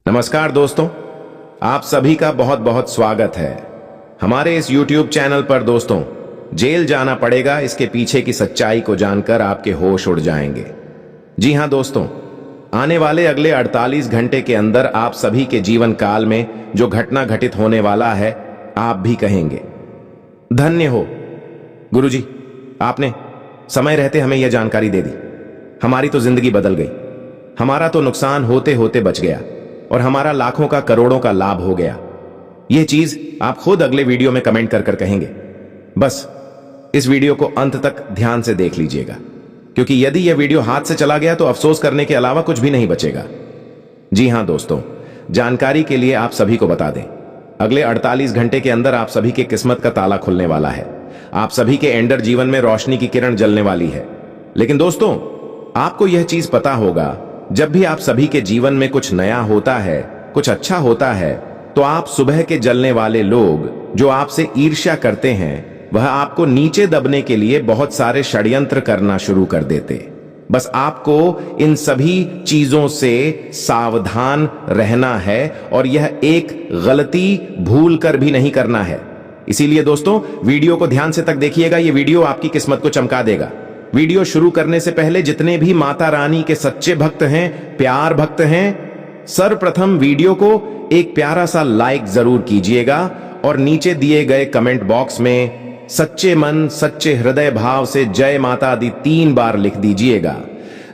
नमस्कार दोस्तों, आप सभी का बहुत बहुत स्वागत है हमारे इस YouTube चैनल पर। दोस्तों, जेल जाना पड़ेगा, इसके पीछे की सच्चाई को जानकर आपके होश उड़ जाएंगे। जी हां दोस्तों, आने वाले अगले 48 घंटे के अंदर आप सभी के जीवन काल में जो घटना घटित होने वाला है, आप भी कहेंगे धन्य हो गुरुजी, आपने समय रहते हमें यह जानकारी दे दी। हमारी तो जिंदगी बदल गई, हमारा तो नुकसान होते होते बच गया और हमारा लाखों का करोड़ों का लाभ हो गया। यह चीज आप खुद अगले वीडियो में कमेंट कर कहेंगे। बस इस वीडियो को अंत तक ध्यान से देख लीजिएगा, क्योंकि यदि यह वीडियो हाथ से चला गया तो अफसोस करने के अलावा कुछ भी नहीं बचेगा। जी हां दोस्तों, जानकारी के लिए आप सभी को बता दें, अगले 48 घंटे के अंदर आप सभी के किस्मत का ताला खुलने वाला है। आप सभी के एंडर जीवन में रोशनी की किरण जलने वाली है। लेकिन दोस्तों, आपको यह चीज पता होगा, जब भी आप सभी के जीवन में कुछ नया होता है, कुछ अच्छा होता है, तो आप सुबह के जलने वाले लोग जो आपसे ईर्ष्या करते हैं, वह आपको नीचे दबने के लिए बहुत सारे षड्यंत्र करना शुरू कर देते। बस आपको इन सभी चीजों से सावधान रहना है और यह एक गलती भूल कर भी नहीं करना है। इसीलिए दोस्तों, वीडियो को ध्यान से तक देखिएगा, यह वीडियो आपकी किस्मत को चमका देगा। वीडियो शुरू करने से पहले जितने भी माता रानी के सच्चे भक्त हैं, प्यार भक्त हैं, सर्वप्रथम वीडियो को एक प्यारा सा लाइक जरूर कीजिएगा और नीचे दिए गए कमेंट बॉक्स में सच्चे मन सच्चे हृदय भाव से जय माता दी 3 बार लिख दीजिएगा,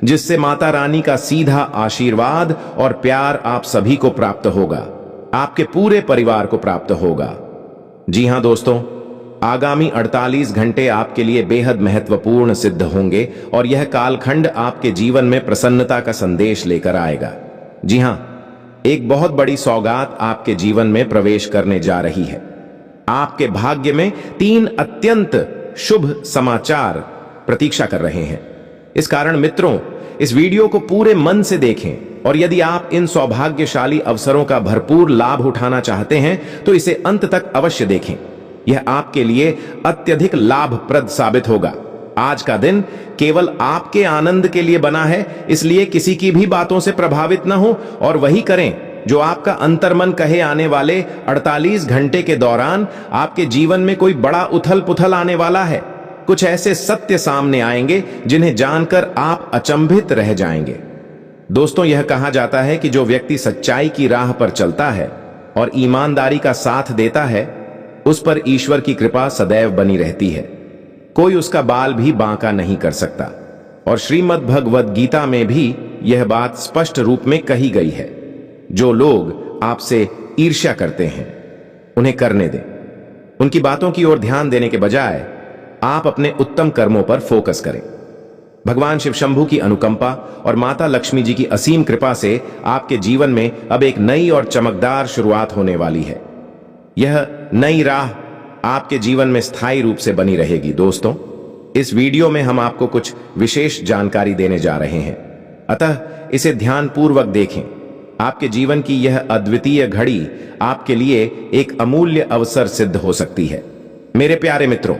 जिससे माता रानी का सीधा आशीर्वाद और प्यार आप सभी को प्राप्त होगा, आपके पूरे परिवार को प्राप्त होगा। जी हां दोस्तों, आगामी 48 घंटे आपके लिए बेहद महत्वपूर्ण सिद्ध होंगे और यह कालखंड आपके जीवन में प्रसन्नता का संदेश लेकर आएगा। जी हां, एक बहुत बड़ी सौगात आपके जीवन में प्रवेश करने जा रही है। आपके भाग्य में 3 अत्यंत शुभ समाचार प्रतीक्षा कर रहे हैं। इस कारण मित्रों, इस वीडियो को पूरे मन से देखें और यदि आप इन सौभाग्यशाली अवसरों का भरपूर लाभ उठाना चाहते हैं तो इसे अंत तक अवश्य देखें। यह आपके लिए अत्यधिक लाभप्रद साबित होगा। आज का दिन केवल आपके आनंद के लिए बना है, इसलिए किसी की भी बातों से प्रभावित न हो और वही करें जो आपका अंतर्मन कहे। आने वाले 48 घंटे के दौरान आपके जीवन में कोई बड़ा उथल पुथल आने वाला है। कुछ ऐसे सत्य सामने आएंगे जिन्हें जानकर आप अचंभित रह जाएंगे। दोस्तों, यह कहा जाता है कि जो व्यक्ति सच्चाई की राह पर चलता है और ईमानदारी का साथ देता है, उस पर ईश्वर की कृपा सदैव बनी रहती है। कोई उसका बाल भी बांका नहीं कर सकता। और श्रीमद् भगवद गीता में भी यह बात स्पष्ट रूप में कही गई है, जो लोग आपसे ईर्ष्या करते हैं उन्हें करने दें। उनकी बातों की ओर ध्यान देने के बजाय आप अपने उत्तम कर्मों पर फोकस करें। भगवान शिव शंभू की अनुकंपा और माता लक्ष्मी जी की असीम कृपा से आपके जीवन में अब एक नई और चमकदार शुरुआत होने वाली है। यह नई राह आपके जीवन में स्थायी रूप से बनी रहेगी। दोस्तों, इस वीडियो में हम आपको कुछ विशेष जानकारी देने जा रहे हैं, अतः इसे ध्यानपूर्वक देखें। आपके जीवन की यह अद्वितीय घड़ी आपके लिए एक अमूल्य अवसर सिद्ध हो सकती है। मेरे प्यारे मित्रों,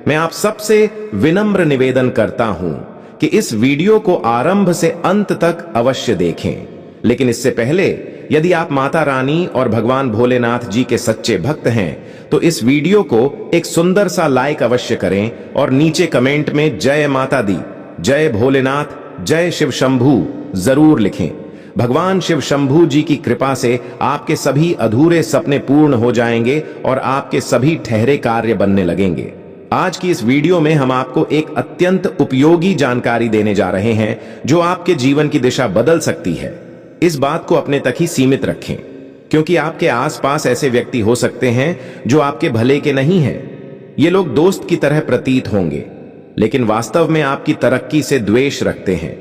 मैं आप सबसे विनम्र निवेदन करता हूं कि इस वीडियो को आरंभ से अंत तक अवश्य देखें। लेकिन इससे पहले, यदि आप माता रानी और भगवान भोलेनाथ जी के सच्चे भक्त हैं तो इस वीडियो को एक सुंदर सा लाइक अवश्य करें और नीचे कमेंट में जय माता दी, जय भोलेनाथ, जय शिव शंभू जरूर लिखें। भगवान शिव शंभू जी की कृपा से आपके सभी अधूरे सपने पूर्ण हो जाएंगे और आपके सभी ठहरे कार्य बनने लगेंगे। आज की इस वीडियो में हम आपको एक अत्यंत उपयोगी जानकारी देने जा रहे हैं जो आपके जीवन की दिशा बदल सकती है। इस बात को अपने तक ही सीमित रखें, क्योंकि आपके आसपास ऐसे व्यक्ति हो सकते हैं जो आपके भले के नहीं हैं। ये लोग दोस्त की तरह प्रतीत होंगे, लेकिन वास्तव में आपकी तरक्की से द्वेष रखते हैं।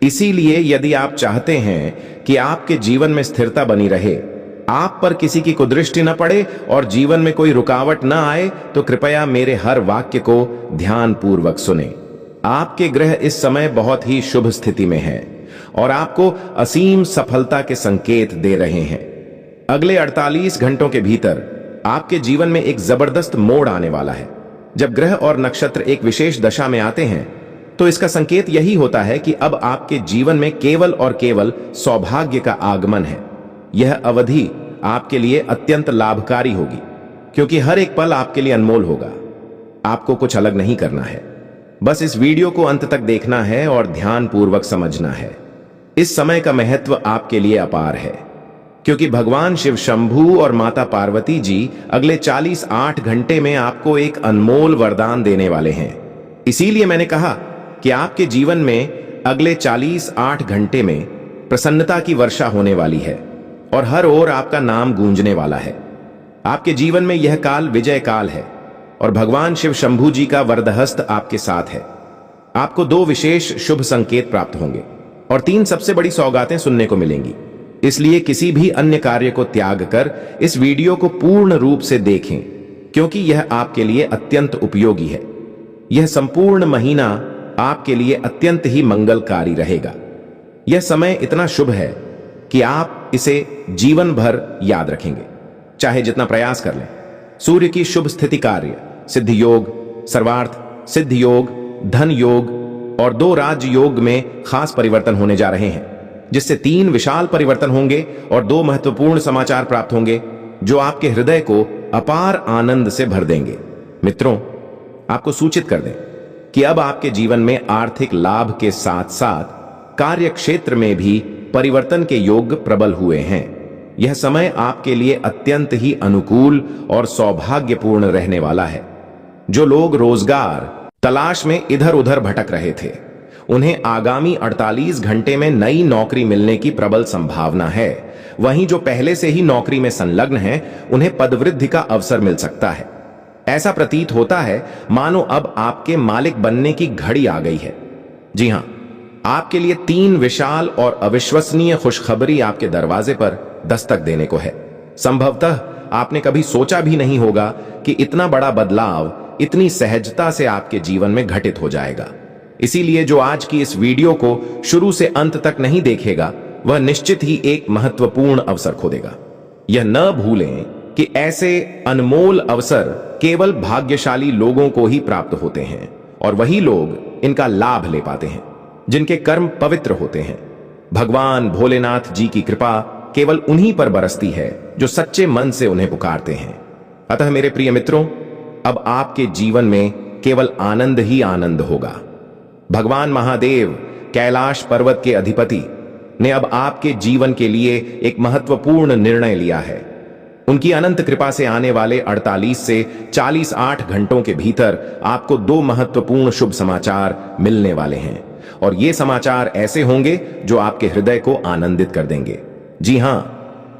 इसीलिए यदि आप चाहते हैं कि आपके जीवन में स्थिरता बनी रहे, आप पर किसी की कुदृष्टि न पड़े और जीवन में कोई रुकावट न आए, तो कृपया मेरे हर वाक्य को ध्यानपूर्वक सुने। आपके ग्रह इस समय बहुत ही शुभ स्थिति में है और आपको असीम सफलता के संकेत दे रहे हैं। अगले 48 घंटों के भीतर आपके जीवन में एक जबरदस्त मोड़ आने वाला है। जब ग्रह और नक्षत्र एक विशेष दशा में आते हैं तो इसका संकेत यही होता है कि अब आपके जीवन में केवल और केवल सौभाग्य का आगमन है। यह अवधि आपके लिए अत्यंत लाभकारी होगी, क्योंकि हर एक पल आपके लिए अनमोल होगा। आपको कुछ अलग नहीं करना है, बस इस वीडियो को अंत तक देखना है और ध्यानपूर्वक समझना है। इस समय का महत्व आपके लिए अपार है, क्योंकि भगवान शिव शंभू और माता पार्वती जी अगले 48 घंटे में आपको एक अनमोल वरदान देने वाले हैं। इसीलिए मैंने कहा कि आपके जीवन में अगले 48 घंटे में प्रसन्नता की वर्षा होने वाली है और हर ओर आपका नाम गूंजने वाला है। आपके जीवन में यह काल विजय काल है और भगवान शिव शंभू जी का वरदहस्त आपके साथ है। आपको 2 विशेष शुभ संकेत प्राप्त होंगे और 3 सबसे बड़ी सौगातें सुनने को मिलेंगी। इसलिए किसी भी अन्य कार्य को त्याग कर इस वीडियो को पूर्ण रूप से देखें, क्योंकि यह आपके लिए अत्यंत उपयोगी है। यह संपूर्ण महीना आपके लिए अत्यंत ही मंगलकारी रहेगा। यह समय इतना शुभ है कि आप इसे जीवन भर याद रखेंगे, चाहे जितना प्रयास कर लें। सूर्य की शुभ स्थिति कार्य, सिद्ध योग, सर्वार्थ सिद्ध योग, धन योग और 2 राज योग में खास परिवर्तन होने जा रहे हैं, जिससे 3 विशाल परिवर्तन होंगे और 2 महत्वपूर्ण समाचार प्राप्त होंगे जो आपके हृदय को अपार आनंद से भर देंगे। मित्रों, आपको सूचित कर दें कि अब आपके जीवन में आर्थिक लाभ के साथ साथ कार्य क्षेत्र में भी परिवर्तन के योग प्रबल हुए हैं। यह समय आपके लिए अत्यंत ही अनुकूल और सौभाग्यपूर्ण रहने वाला है। जो लोग रोजगार तलाश में इधर उधर भटक रहे थे, उन्हें आगामी 48 घंटे में नई नौकरी मिलने की प्रबल संभावना है। वहीं जो पहले से ही नौकरी में संलग्न हैं, उन्हें पदवृद्धि का अवसर मिल सकता है। ऐसा प्रतीत होता है मानो अब आपके मालिक बनने की घड़ी आ गई है। जी हां, आपके लिए 3 विशाल और अविश्वसनीय खुशखबरी आपके दरवाजे पर दस्तक देने को है। संभवतः आपने कभी सोचा भी नहीं होगा कि इतना बड़ा बदलाव इतनी सहजता से आपके जीवन में घटित हो जाएगा। इसीलिए जो आज की इस वीडियो को शुरू से अंत तक नहीं देखेगा, वह निश्चित ही एक महत्वपूर्ण अवसर खो देगा। यह न भूलें कि ऐसे अनमोल अवसर केवल भाग्यशाली लोगों को ही प्राप्त होते हैं और वही लोग इनका लाभ ले पाते हैं जिनके कर्म पवित्र होते हैं। भगवान भोलेनाथ जी की कृपा केवल उन्हीं पर बरसती है जो सच्चे मन से उन्हें पुकारते हैं। अतः मेरे प्रिय मित्रों, अब आपके जीवन में केवल आनंद ही आनंद होगा। भगवान महादेव, कैलाश पर्वत के अधिपति, ने अब आपके जीवन के लिए एक महत्वपूर्ण निर्णय लिया है। उनकी अनंत कृपा से आने वाले 48 से 48 घंटों के भीतर आपको 2 महत्वपूर्ण शुभ समाचार मिलने वाले हैं और ये समाचार ऐसे होंगे जो आपके हृदय को आनंदित कर देंगे। जी हां,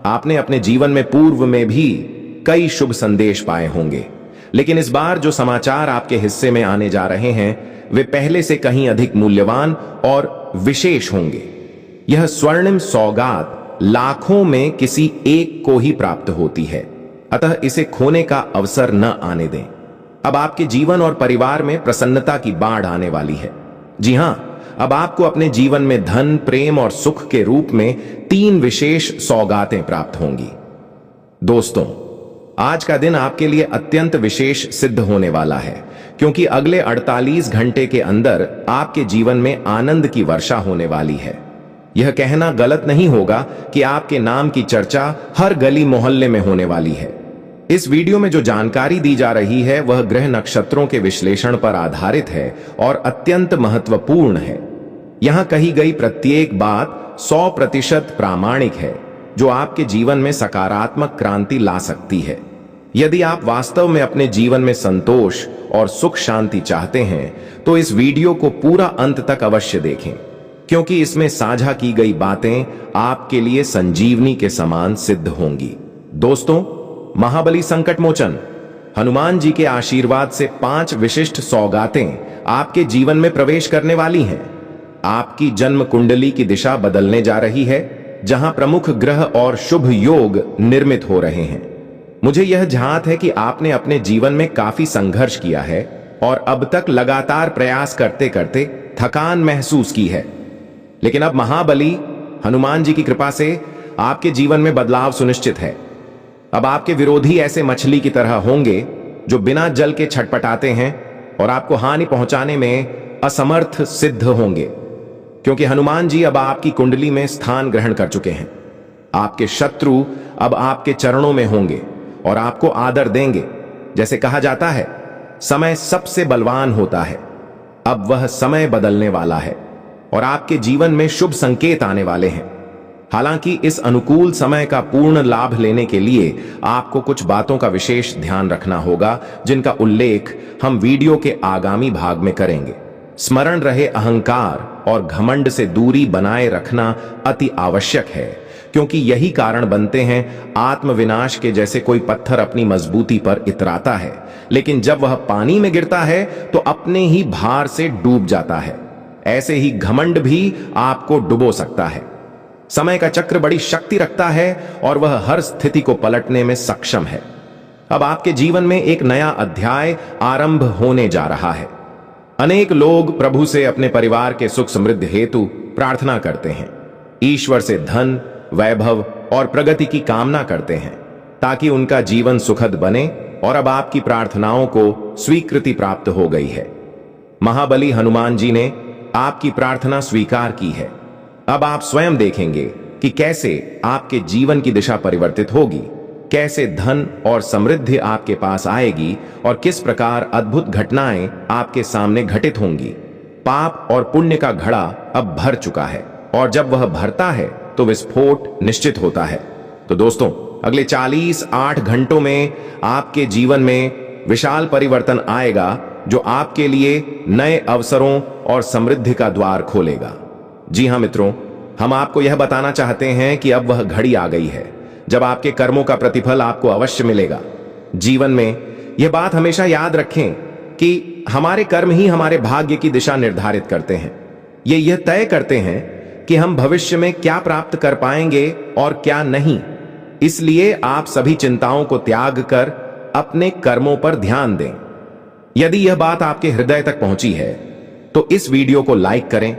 आपने अपने जीवन में पूर्व में भी कई शुभ संदेश पाए होंगे, लेकिन इस बार जो समाचार आपके हिस्से में आने जा रहे हैं वे पहले से कहीं अधिक मूल्यवान और विशेष होंगे। यह स्वर्णिम सौगात लाखों में किसी एक को ही प्राप्त होती है, अतः इसे खोने का अवसर न आने दें। अब आपके जीवन और परिवार में प्रसन्नता की बाढ़ आने वाली है। जी हां, अब आपको अपने जीवन में धन, प्रेम और सुख के रूप में 3 विशेष सौगातें प्राप्त होंगी। दोस्तों, आज का दिन आपके लिए अत्यंत विशेष सिद्ध होने वाला है, क्योंकि अगले 48 घंटे के अंदर आपके जीवन में आनंद की वर्षा होने वाली है। यह कहना गलत नहीं होगा कि आपके नाम की चर्चा हर गली मोहल्ले में होने वाली है। इस वीडियो में जो जानकारी दी जा रही है वह ग्रह नक्षत्रों के विश्लेषण पर आधारित है और अत्यंत महत्वपूर्ण है। यहां कही गई प्रत्येक बात 100% प्रामाणिक है, जो आपके जीवन में सकारात्मक क्रांति ला सकती है। यदि आप वास्तव में अपने जीवन में संतोष और सुख शांति चाहते हैं तो इस वीडियो को पूरा अंत तक अवश्य देखें, क्योंकि इसमें साझा की गई बातें आपके लिए संजीवनी के समान सिद्ध होंगी। दोस्तों, महाबली संकट मोचन हनुमान जी के आशीर्वाद से 5 विशिष्ट सौगातें आपके जीवन में प्रवेश करने वाली हैं। आपकी जन्म कुंडली की दिशा बदलने जा रही है, जहां प्रमुख ग्रह और शुभ योग निर्मित हो रहे हैं। मुझे यह झांत है कि आपने अपने जीवन में काफी संघर्ष किया है और अब तक लगातार प्रयास करते करते थकान महसूस की है, लेकिन अब महाबली हनुमान जी की कृपा से आपके जीवन में बदलाव सुनिश्चित है। अब आपके विरोधी ऐसे मछली की तरह होंगे जो बिना जल के छटपटाते हैं और आपको हानि पहुंचाने में असमर्थ सिद्ध होंगे, क्योंकि हनुमान जी अब आपकी कुंडली में स्थान ग्रहण कर चुके हैं। आपके शत्रु अब आपके चरणों में होंगे और आपको आदर देंगे। जैसे कहा जाता है, समय सबसे बलवान होता है। अब वह समय बदलने वाला है और आपके जीवन में शुभ संकेत आने वाले हैं। हालांकि इस अनुकूल समय का पूर्ण लाभ लेने के लिए आपको कुछ बातों का विशेष ध्यान रखना होगा, जिनका उल्लेख हम वीडियो के आगामी भाग में करेंगे। स्मरण रहे, अहंकार और घमंड से दूरी बनाए रखना अति आवश्यक है, क्योंकि यही कारण बनते हैं आत्मविनाश के। जैसे कोई पत्थर अपनी मजबूती पर इतराता है, लेकिन जब वह पानी में गिरता है तो अपने ही भार से डूब जाता है। ऐसे ही घमंड भी आपको डुबो सकता है। समय का चक्र बड़ी शक्ति रखता है और वह हर स्थिति को पलटने में सक्षम है। अब आपके जीवन में एक नया अध्याय आरंभ होने जा रहा है। अनेक लोग प्रभु से अपने परिवार के सुख समृद्धि हेतु प्रार्थना करते हैं। ईश्वर से धन, वैभव और प्रगति की कामना करते हैं ताकि उनका जीवन सुखद बने, और अब आपकी प्रार्थनाओं को स्वीकृति प्राप्त हो गई है। महाबली हनुमान जी ने आपकी प्रार्थना स्वीकार की है। अब आप स्वयं देखेंगे कि कैसे आपके जीवन की दिशा परिवर्तित होगी, कैसे धन और समृद्धि आपके पास आएगी और किस प्रकार अद्भुत घटनाएं आपके सामने घटित होंगी। पाप और पुण्य का घड़ा अब भर चुका है और जब वह भरता है तो विस्फोट निश्चित होता है। तो दोस्तों, अगले 48 घंटों में आपके जीवन में विशाल परिवर्तन आएगा, जो आपके लिए नए अवसरों और समृद्धि का द्वार खोलेगा। जी हां मित्रों, हम आपको यह बताना चाहते हैं कि अब वह घड़ी आ गई है जब आपके कर्मों का प्रतिफल आपको अवश्य मिलेगा। जीवन में यह बात हमेशा याद रखें कि हमारे कर्म ही हमारे भाग्य की दिशा निर्धारित करते हैं। ये यह तय करते हैं कि हम भविष्य में क्या प्राप्त कर पाएंगे और क्या नहीं। इसलिए आप सभी चिंताओं को त्याग कर अपने कर्मों पर ध्यान दें। यदि यह बात आपके हृदय तक पहुंची है तो इस वीडियो को लाइक करें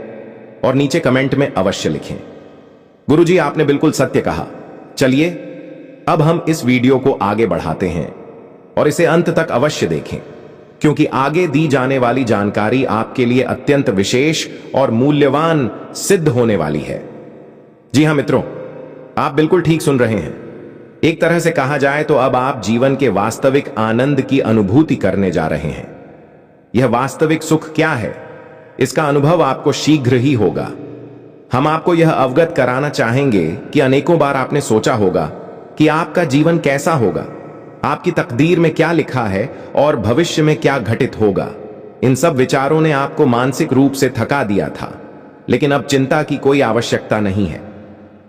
और नीचे कमेंट में अवश्य लिखें, गुरुजी आपने बिल्कुल सत्य कहा। चलिए अब हम इस वीडियो को आगे बढ़ाते हैं और इसे अंत तक अवश्य देखें, क्योंकि आगे दी जाने वाली जानकारी आपके लिए अत्यंत विशेष और मूल्यवान सिद्ध होने वाली है। जी हां मित्रों, आप बिल्कुल ठीक सुन रहे हैं। एक तरह से कहा जाए तो अब आप जीवन के वास्तविक आनंद की अनुभूति करने जा रहे हैं। यह वास्तविक सुख क्या है, इसका अनुभव आपको शीघ्र ही होगा। हम आपको यह अवगत कराना चाहेंगे कि अनेकों बार आपने सोचा होगा कि आपका जीवन कैसा होगा, आपकी तकदीर में क्या लिखा है और भविष्य में क्या घटित होगा। इन सब विचारों ने आपको मानसिक रूप से थका दिया था, लेकिन अब चिंता की कोई आवश्यकता नहीं है,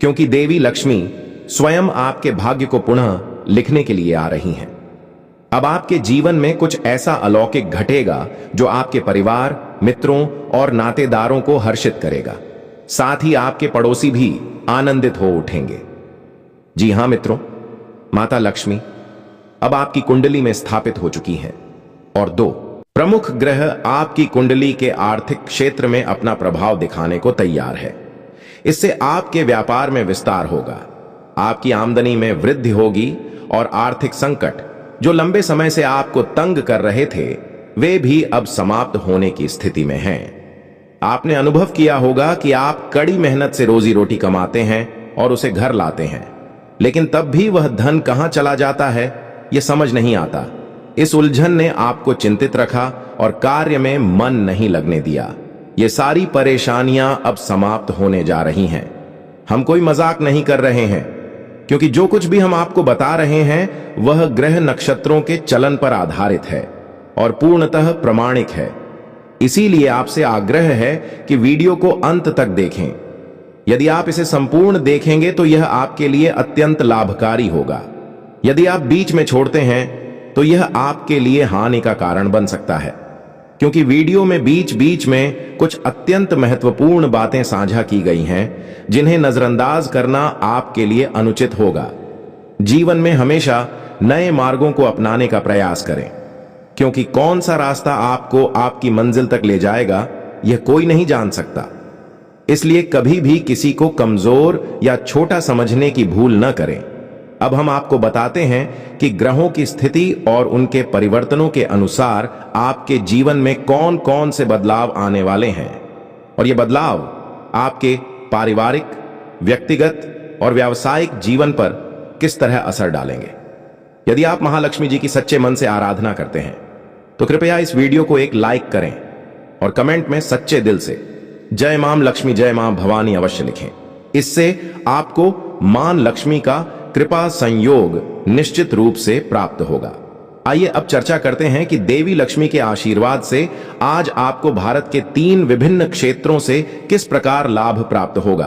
क्योंकि देवी लक्ष्मी स्वयं आपके भाग्य को पुनः लिखने के लिए आ रही हैं। अब आपके जीवन में कुछ ऐसा अलौकिक घटेगा जो आपके परिवार, मित्रों और नातेदारों को हर्षित करेगा। साथ ही आपके पड़ोसी भी आनंदित हो उठेंगे। जी हां मित्रों, माता लक्ष्मी अब आपकी कुंडली में स्थापित हो चुकी हैं और 2 प्रमुख ग्रह आपकी कुंडली के आर्थिक क्षेत्र में अपना प्रभाव दिखाने को तैयार है। इससे आपके व्यापार में विस्तार होगा, आपकी आमदनी में वृद्धि होगी और आर्थिक संकट जो लंबे समय से आपको तंग कर रहे थे, वे भी अब समाप्त होने की स्थिति में हैं। आपने अनुभव किया होगा कि आप कड़ी मेहनत से रोजी रोटी कमाते हैं और उसे घर लाते हैं, लेकिन तब भी वह धन कहां चला जाता है यह समझ नहीं आता। इस उलझन ने आपको चिंतित रखा और कार्य में मन नहीं लगने दिया। ये सारी परेशानियां अब समाप्त होने जा रही हैं। हम कोई मजाक नहीं कर रहे हैं, क्योंकि जो कुछ भी हम आपको बता रहे हैं वह ग्रह नक्षत्रों के चलन पर आधारित है और पूर्णतः प्रमाणिक है। इसीलिए आपसे आग्रह है कि वीडियो को अंत तक देखें। यदि आप इसे संपूर्ण देखेंगे तो यह आपके लिए अत्यंत लाभकारी होगा। यदि आप बीच में छोड़ते हैं तो यह आपके लिए हानि का कारण बन सकता है, क्योंकि वीडियो में बीच बीच में कुछ अत्यंत महत्वपूर्ण बातें साझा की गई हैं जिन्हें नजरअंदाज करना आपके लिए अनुचित होगा। जीवन में हमेशा नए मार्गों को अपनाने का प्रयास करें, क्योंकि कौन सा रास्ता आपको आपकी मंजिल तक ले जाएगा यह कोई नहीं जान सकता। इसलिए कभी भी किसी को कमजोर या छोटा समझने की भूल न करें। अब हम आपको बताते हैं कि ग्रहों की स्थिति और उनके परिवर्तनों के अनुसार आपके जीवन में कौन कौन से बदलाव आने वाले हैं, और ये बदलाव आपके पारिवारिक, व्यक्तिगत और व्यावसायिक जीवन पर किस तरह असर डालेंगे। यदि आप महालक्ष्मी जी की सच्चे मन से आराधना करते हैं तो कृपया इस वीडियो को एक लाइक करें और कमेंट में सच्चे दिल से जय मां लक्ष्मी जय मां भवानी अवश्य लिखें। इससे आपको मां लक्ष्मी का कृपा संयोग निश्चित रूप से प्राप्त होगा। आइए अब चर्चा करते हैं कि देवी लक्ष्मी के आशीर्वाद से आज आपको भारत के 3 विभिन्न क्षेत्रों से किस प्रकार लाभ प्राप्त होगा।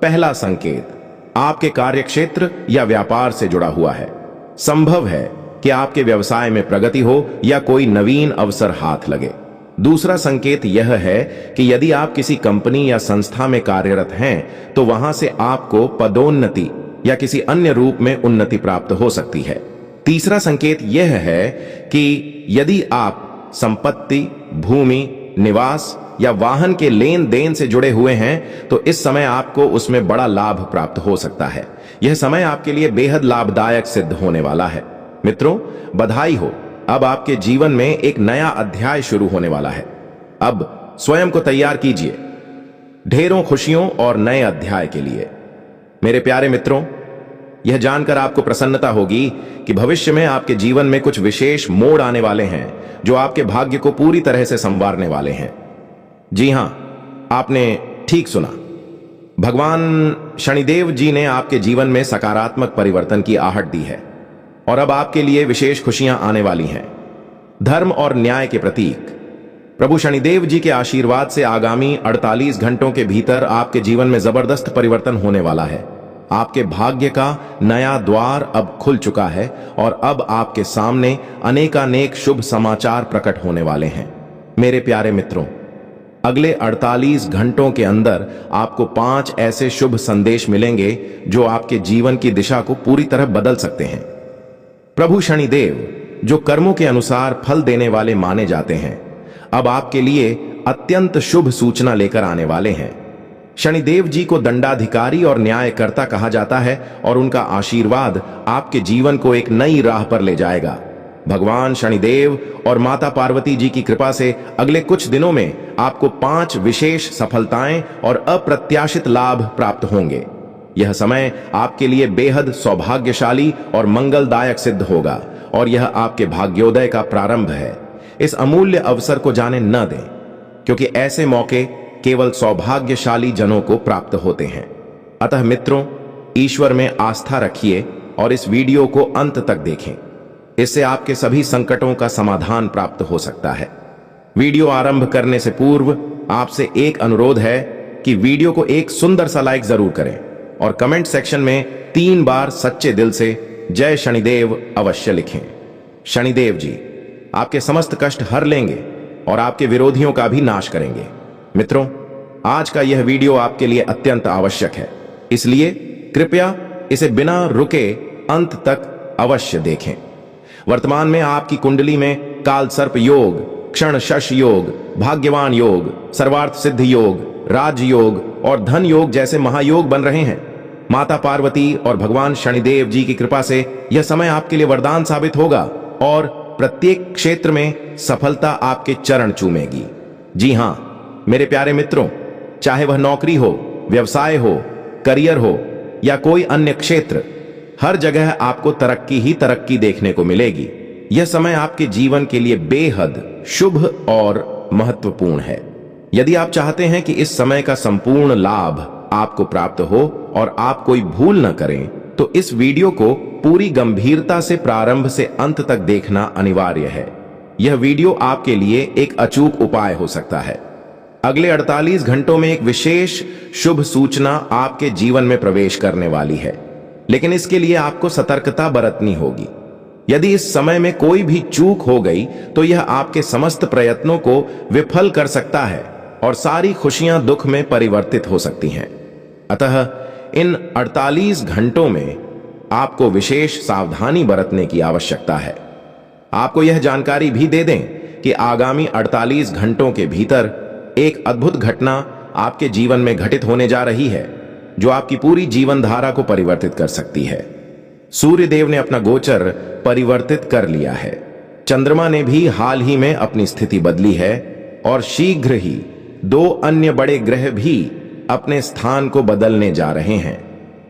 पहला संकेत आपके कार्यक्षेत्र या व्यापार से जुड़ा हुआ है। संभव है कि आपके व्यवसाय में प्रगति हो या कोई नवीन अवसर हाथ लगे। दूसरा संकेत यह है कि यदि आप किसी कंपनी या संस्था में कार्यरत हैं तो वहां से आपको पदोन्नति या किसी अन्य रूप में उन्नति प्राप्त हो सकती है। तीसरा संकेत यह है कि यदि आप संपत्ति, भूमि, निवास या वाहन के लेन देन से जुड़े हुए हैं तो इस समय आपको उसमें बड़ा लाभ प्राप्त हो सकता है। यह समय आपके लिए बेहद लाभदायक सिद्ध होने वाला है। मित्रों, बधाई हो, अब आपके जीवन में एक नया अध्याय शुरू होने वाला है। अब स्वयं को तैयार कीजिए ढेरों खुशियों और नए अध्याय के लिए। मेरे प्यारे मित्रों, यह जानकर आपको प्रसन्नता होगी कि भविष्य में आपके जीवन में कुछ विशेष मोड़ आने वाले हैं जो आपके भाग्य को पूरी तरह से संवारने वाले हैं। जी हां, आपने ठीक सुना। भगवान शनिदेव जी ने आपके जीवन में सकारात्मक परिवर्तन की आहट दी है और अब आपके लिए विशेष खुशियां आने वाली हैं। धर्म और न्याय के प्रतीक प्रभु शनिदेव जी के आशीर्वाद से आगामी 48 घंटों के भीतर आपके जीवन में जबरदस्त परिवर्तन होने वाला है। आपके भाग्य का नया द्वार अब खुल चुका है और अब आपके सामने अनेकानेक शुभ समाचार प्रकट होने वाले हैं। मेरे प्यारे मित्रों, अगले 48 घंटों के अंदर आपको 5 ऐसे शुभ संदेश मिलेंगे जो आपके जीवन की दिशा को पूरी तरह बदल सकते हैं। प्रभु शनिदेव, जो कर्मों के अनुसार फल देने वाले माने जाते हैं, अब आपके लिए अत्यंत शुभ सूचना लेकर आने वाले हैं। शनिदेव जी को दंडाधिकारी और न्यायकर्ता कहा जाता है और उनका आशीर्वाद आपके जीवन को एक नई राह पर ले जाएगा। भगवान शनिदेव और माता पार्वती जी की कृपा से अगले कुछ दिनों में आपको 5 विशेष सफलताएं और अप्रत्याशित लाभ प्राप्त होंगे। यह समय आपके लिए बेहद सौभाग्यशाली और मंगलदायक सिद्ध होगा और यह आपके भाग्योदय का प्रारंभ है। इस अमूल्य अवसर को जाने न दें, क्योंकि ऐसे मौके केवल सौभाग्यशाली जनों को प्राप्त होते हैं। अतः मित्रों, ईश्वर में आस्था रखिए और इस वीडियो को अंत तक देखें। इससे आपके सभी संकटों का समाधान प्राप्त हो सकता है। वीडियो आरंभ करने से पूर्व आपसे एक अनुरोध है कि वीडियो को एक सुंदर सा लाइक जरूर करें और कमेंट सेक्शन में 3 बार सच्चे दिल से जय शनिदेव अवश्य लिखें। शनिदेव जी आपके समस्त कष्ट हर लेंगे और आपके विरोधियों का भी नाश करेंगे। मित्रों, आज का यह वीडियो आपके लिए अत्यंत आवश्यक है, इसलिए कृपया इसे बिना रुके अंत तक अवश्य देखें। वर्तमान में आपकी कुंडली में काल सर्प योग, क्षण शश योग, भाग्यवान योग, सर्वार्थ सिद्ध योग, राज योग और धन योग जैसे महायोग बन रहे हैं। माता पार्वती और भगवान शनिदेव जी की कृपा से यह समय आपके लिए वरदान साबित होगा और प्रत्येक क्षेत्र में सफलता आपके चरण चूमेगी। जी हां मेरे प्यारे मित्रों, चाहे वह नौकरी हो, व्यवसाय हो, करियर हो या कोई अन्य क्षेत्र, हर जगह आपको तरक्की ही तरक्की देखने को मिलेगी। यह समय आपके जीवन के लिए बेहद शुभ और महत्वपूर्ण है। यदि आप चाहते हैं कि इस समय का संपूर्ण लाभ आपको प्राप्त हो और आप कोई भूल न करें, तो इस वीडियो को पूरी गंभीरता से प्रारंभ से अंत तक देखना अनिवार्य है। यह वीडियो आपके लिए एक अचूक उपाय हो सकता है। अगले 48 घंटों में एक विशेष शुभ सूचना आपके जीवन में प्रवेश करने वाली है, लेकिन इसके लिए आपको सतर्कता बरतनी होगी। यदि इस समय में कोई भी चूक हो गई तो यह आपके समस्त प्रयत्नों को विफल कर सकता है और सारी खुशियां दुख में परिवर्तित हो सकती हैं। अतः इन 48 घंटों में आपको विशेष सावधानी बरतने की आवश्यकता है। आपको यह जानकारी भी दे दें कि आगामी 48 घंटों के भीतर एक अद्भुत घटना आपके जीवन में घटित होने जा रही है, जो आपकी पूरी जीवन धारा को परिवर्तित कर सकती है। सूर्य देव ने अपना गोचर परिवर्तित कर लिया है। चंद्रमा ने भी हाल ही में अपनी स्थिति बदली है और शीघ्र ही 2 अन्य बड़े ग्रह भी अपने स्थान को बदलने जा रहे हैं।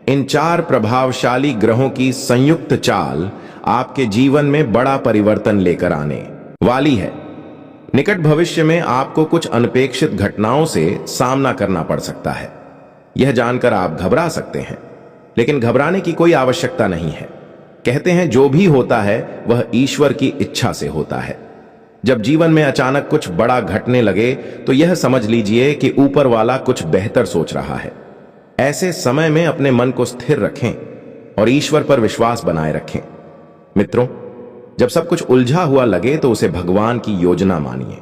इन 4 प्रभावशाली ग्रहों की संयुक्त चाल आपके जीवन में बड़ा परिवर्तन लेकर आने वाली है। निकट भविष्य में आपको कुछ अनपेक्षित घटनाओं से सामना करना पड़ सकता है। यह जानकर आप घबरा सकते हैं, लेकिन घबराने की कोई आवश्यकता नहीं है। कहते हैं जो भी होता है वह ईश्वर की इच्छा से होता है। जब जीवन में अचानक कुछ बड़ा घटने लगे तो यह समझ लीजिए कि ऊपर वाला कुछ बेहतर सोच रहा है। ऐसे समय में अपने मन को स्थिर रखें और ईश्वर पर विश्वास बनाए रखें। मित्रों, जब सब कुछ उलझा हुआ लगे तो उसे भगवान की योजना मानिए।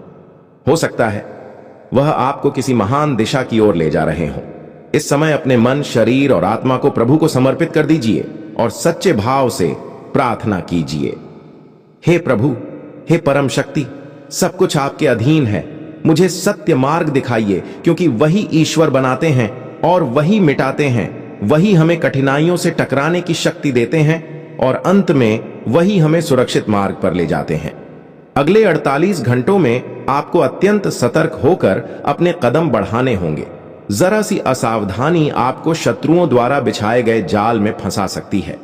हो सकता है वह आपको किसी महान दिशा की ओर ले जा रहे हों। इस समय अपने मन, शरीर और आत्मा को प्रभु को समर्पित कर दीजिए और सच्चे भाव से प्रार्थना कीजिए। हे प्रभु, हे परम शक्ति, सब कुछ आपके अधीन है। मुझे सत्य मार्ग दिखाइए, क्योंकि वही ईश्वर बनाते हैं और वही मिटाते हैं। वही हमें कठिनाइयों से टकराने की शक्ति देते हैं और अंत में वही हमें सुरक्षित मार्ग पर ले जाते हैं। अगले 48 घंटों में आपको अत्यंत सतर्क होकर अपने कदम बढ़ाने होंगे। जरा सी असावधानी आपको शत्रुओं द्वारा बिछाए गए जाल में फंसा सकती है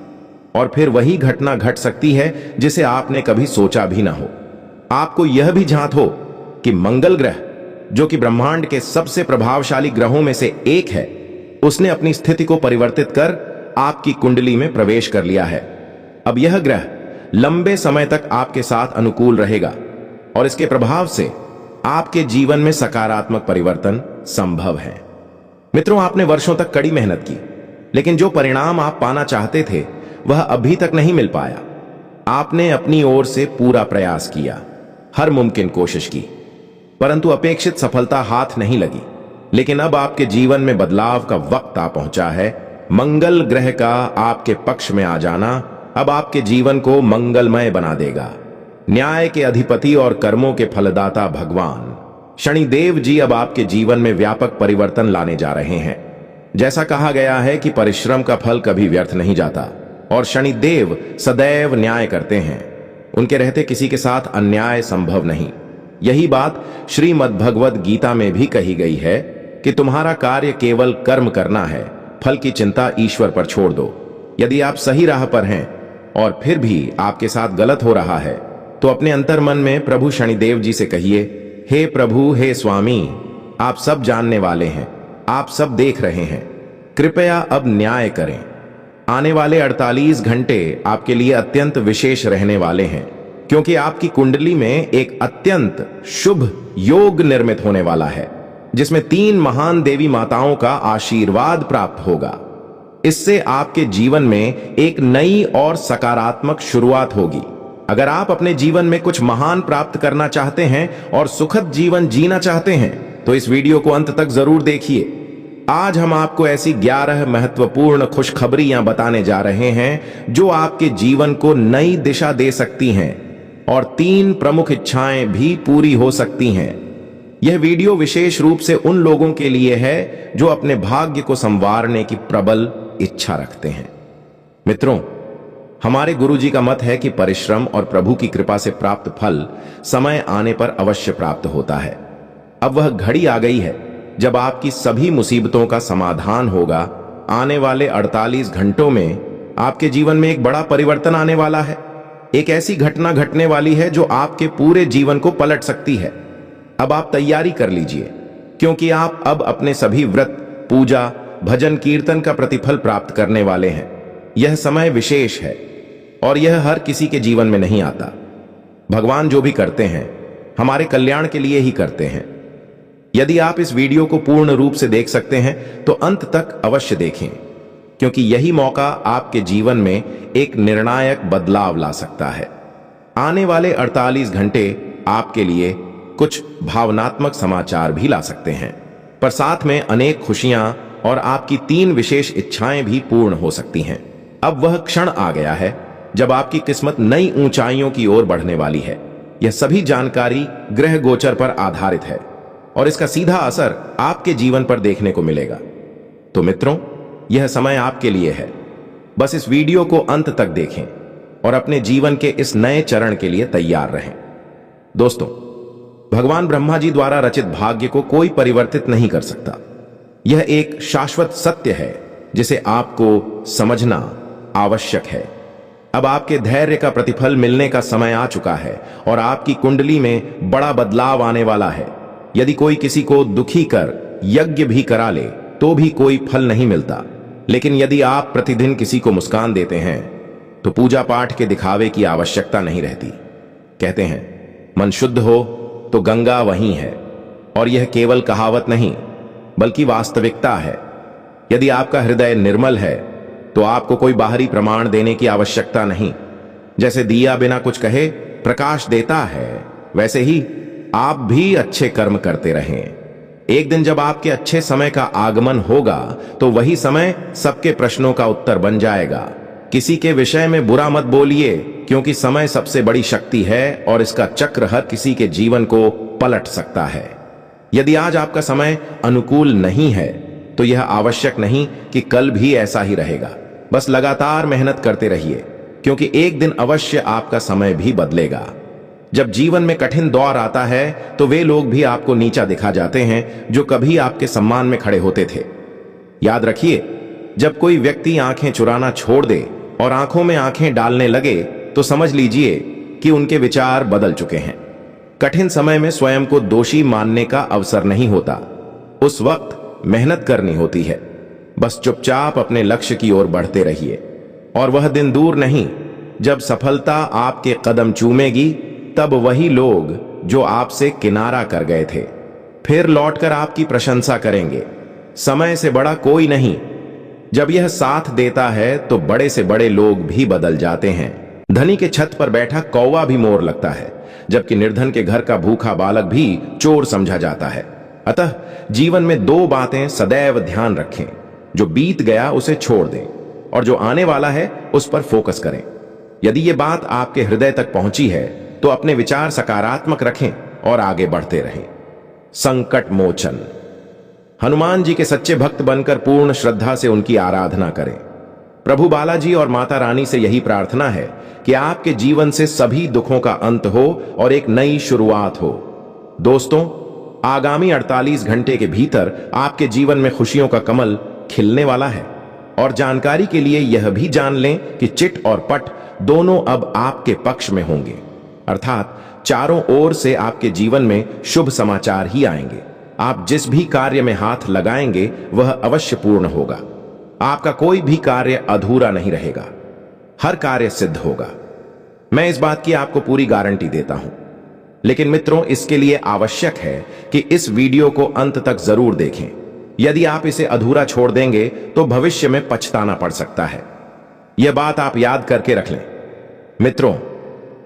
और फिर वही घटना घट सकती है जिसे आपने कभी सोचा भी ना हो। आपको यह भी झांत हो कि मंगल ग्रह, जो कि ब्रह्मांड के सबसे प्रभावशाली ग्रहों में से एक है, उसने अपनी स्थिति को परिवर्तित कर आपकी कुंडली में प्रवेश कर लिया है। अब यह ग्रह लंबे समय तक आपके साथ अनुकूल रहेगा और इसके प्रभाव से आपके जीवन में सकारात्मक परिवर्तन संभव है। मित्रों, आपने वर्षों तक कड़ी मेहनत की, लेकिन जो परिणाम आप पाना चाहते थे वह अभी तक नहीं मिल पाया। आपने अपनी ओर से पूरा प्रयास किया, हर मुमकिन कोशिश की, परंतु अपेक्षित सफलता हाथ नहीं लगी। लेकिन अब आपके जीवन में बदलाव का वक्त आ पहुंचा है। मंगल ग्रह का आपके पक्ष में आ जाना अब आपके जीवन को मंगलमय बना देगा। न्याय के अधिपति और कर्मों के फलदाता भगवान शनिदेव जी अब आपके जीवन में व्यापक परिवर्तन लाने जा रहे हैं। जैसा कहा गया है कि परिश्रम का फल कभी व्यर्थ नहीं जाता और शनिदेव सदैव न्याय करते हैं। उनके रहते किसी के साथ अन्याय संभव नहीं। यही बात श्रीमद् भगवद गीता में भी कही गई है कि तुम्हारा कार्य केवल कर्म करना है, फल की चिंता ईश्वर पर छोड़ दो। यदि आप सही राह पर हैं और फिर भी आपके साथ गलत हो रहा है तो अपने अंतर्मन में प्रभु शनिदेव जी से कहिए, हे प्रभु, हे स्वामी, आप सब जानने वाले हैं, आप सब देख रहे हैं, कृपया अब न्याय करें। आने वाले 48 घंटे आपके लिए अत्यंत विशेष रहने वाले हैं, क्योंकि आपकी कुंडली में एक अत्यंत शुभ योग निर्मित होने वाला है, जिसमें 3 महान देवी माताओं का आशीर्वाद प्राप्त होगा। इससे आपके जीवन में एक नई और सकारात्मक शुरुआत होगी। अगर आप अपने जीवन में कुछ महान प्राप्त करना चाहते हैं और सुखद जीवन जीना चाहते हैं तो इस वीडियो को अंत तक जरूर देखिए। आज हम आपको ऐसी 11 महत्वपूर्ण खुशखबरियां बताने जा रहे हैं जो आपके जीवन को नई दिशा दे सकती हैं और 3 प्रमुख इच्छाएं भी पूरी हो सकती हैं। यह वीडियो विशेष रूप से उन लोगों के लिए है जो अपने भाग्य को संवारने की प्रबल इच्छा रखते हैं। मित्रों, हमारे गुरुजी का मत है कि परिश्रम और प्रभु की कृपा से प्राप्त फल समय आने पर अवश्य प्राप्त होता है। अब वह घड़ी आ गई है जब आपकी सभी मुसीबतों का समाधान होगा। आने वाले 48 घंटों में आपके जीवन में एक बड़ा परिवर्तन आने वाला है। एक ऐसी घटना घटने वाली है जो आपके पूरे जीवन को पलट सकती है। अब आप तैयारी कर लीजिए, क्योंकि आप अब अपने सभी व्रत, पूजा, भजन, कीर्तन का प्रतिफल प्राप्त करने वाले हैं। यह समय विशेष है और यह हर किसी के जीवन में नहीं आता। भगवान जो भी करते हैं हमारे कल्याण के लिए ही करते हैं। यदि आप इस वीडियो को पूर्ण रूप से देख सकते हैं तो अंत तक अवश्य देखें, क्योंकि यही मौका आपके जीवन में एक निर्णायक बदलाव ला सकता है। आने वाले 48 घंटे आपके लिए कुछ भावनात्मक समाचार भी ला सकते हैं, पर साथ में अनेक खुशियां और आपकी 3 विशेष इच्छाएं भी पूर्ण हो सकती हैं। अब वह क्षण आ गया है जब आपकी किस्मत नई ऊंचाइयों की ओर बढ़ने वाली है। यह सभी जानकारी ग्रह गोचर पर आधारित है और इसका सीधा असर आपके जीवन पर देखने को मिलेगा। तो मित्रों, यह समय आपके लिए है। बस इस वीडियो को अंत तक देखें और अपने जीवन के इस नए चरण के लिए तैयार रहें। दोस्तों, भगवान ब्रह्मा जी द्वारा रचित भाग्य को कोई परिवर्तित नहीं कर सकता। यह एक शाश्वत सत्य है जिसे आपको समझना आवश्यक है। अब आपके धैर्य का प्रतिफल मिलने का समय आ चुका है और आपकी कुंडली में बड़ा बदलाव आने वाला है। यदि कोई किसी को दुखी कर यज्ञ भी करा ले तो भी कोई फल नहीं मिलता, लेकिन यदि आप प्रतिदिन किसी को मुस्कान देते हैं तो पूजा पाठ के दिखावे की आवश्यकता नहीं रहती। कहते हैं मन शुद्ध हो तो गंगा वहीं है, और यह केवल कहावत नहीं बल्कि वास्तविकता है। यदि आपका हृदय निर्मल है तो आपको कोई बाहरी प्रमाण देने की आवश्यकता नहीं। जैसे दिया बिना कुछ कहे प्रकाश देता है, वैसे ही आप भी अच्छे कर्म करते रहें। एक दिन जब आपके अच्छे समय का आगमन होगा तो वही समय सबके प्रश्नों का उत्तर बन जाएगा। किसी के विषय में बुरा मत बोलिए, क्योंकि समय सबसे बड़ी शक्ति है और इसका चक्र हर किसी के जीवन को पलट सकता है। यदि आज आपका समय अनुकूल नहीं है तो यह आवश्यक नहीं कि कल भी ऐसा ही रहेगा। बस लगातार मेहनत करते रहिए, क्योंकि एक दिन अवश्य आपका समय भी बदलेगा। जब जीवन में कठिन दौर आता है तो वे लोग भी आपको नीचा दिखा जाते हैं जो कभी आपके सम्मान में खड़े होते थे। याद रखिए, जब कोई व्यक्ति आंखें चुराना छोड़ दे और आंखों में आंखें डालने लगे तो समझ लीजिए कि उनके विचार बदल चुके हैं। कठिन समय में स्वयं को दोषी मानने का अवसर नहीं होता। उस वक्त मेहनत करनी होती है। बस चुपचाप अपने लक्ष्य की ओर बढ़ते रहिए, और वह दिन दूर नहीं जब सफलता आपके कदम चूमेगी। तब वही लोग जो आपसे किनारा कर गए थे फिर लौटकर आपकी प्रशंसा करेंगे। समय से बड़ा कोई नहीं। जब यह साथ देता है तो बड़े से बड़े लोग भी बदल जाते हैं। धनी के छत पर बैठा कौवा भी मोर लगता है, जबकि निर्धन के घर का भूखा बालक भी चोर समझा जाता है। अतः जीवन में दो बातें सदैव ध्यान रखें, जो बीत गया उसे छोड़ दें और जो आने वाला है उस पर फोकस करें। यदि ये बात आपके हृदय तक पहुंची है तो अपने विचार सकारात्मक रखें और आगे बढ़ते रहें। संकट मोचन। हनुमान जी के सच्चे भक्त बनकर पूर्ण श्रद्धा से उनकी आराधना करें। प्रभु बालाजी और माता रानी से यही प्रार्थना है कि आपके जीवन से सभी दुखों का अंत हो और एक नई शुरुआत हो। दोस्तों, आगामी 48 घंटे के भीतर आपके जीवन में खुशियों का कमल खिलने वाला है। और जानकारी के लिए यह भी जान लें कि चिट और पट दोनों अब आपके पक्ष में होंगे, अर्थात चारों ओर से आपके जीवन में शुभ समाचार ही आएंगे। आप जिस भी कार्य में हाथ लगाएंगे वह अवश्य पूर्ण होगा। आपका कोई भी कार्य अधूरा नहीं रहेगा, हर कार्य सिद्ध होगा। मैं इस बात की आपको पूरी गारंटी देता हूं। लेकिन मित्रों, इसके लिए आवश्यक है कि इस वीडियो को अंत तक जरूर देखें। यदि आप इसे अधूरा छोड़ देंगे तो भविष्य में पछताना पड़ सकता है। यह बात आप याद करके रख लें। मित्रों,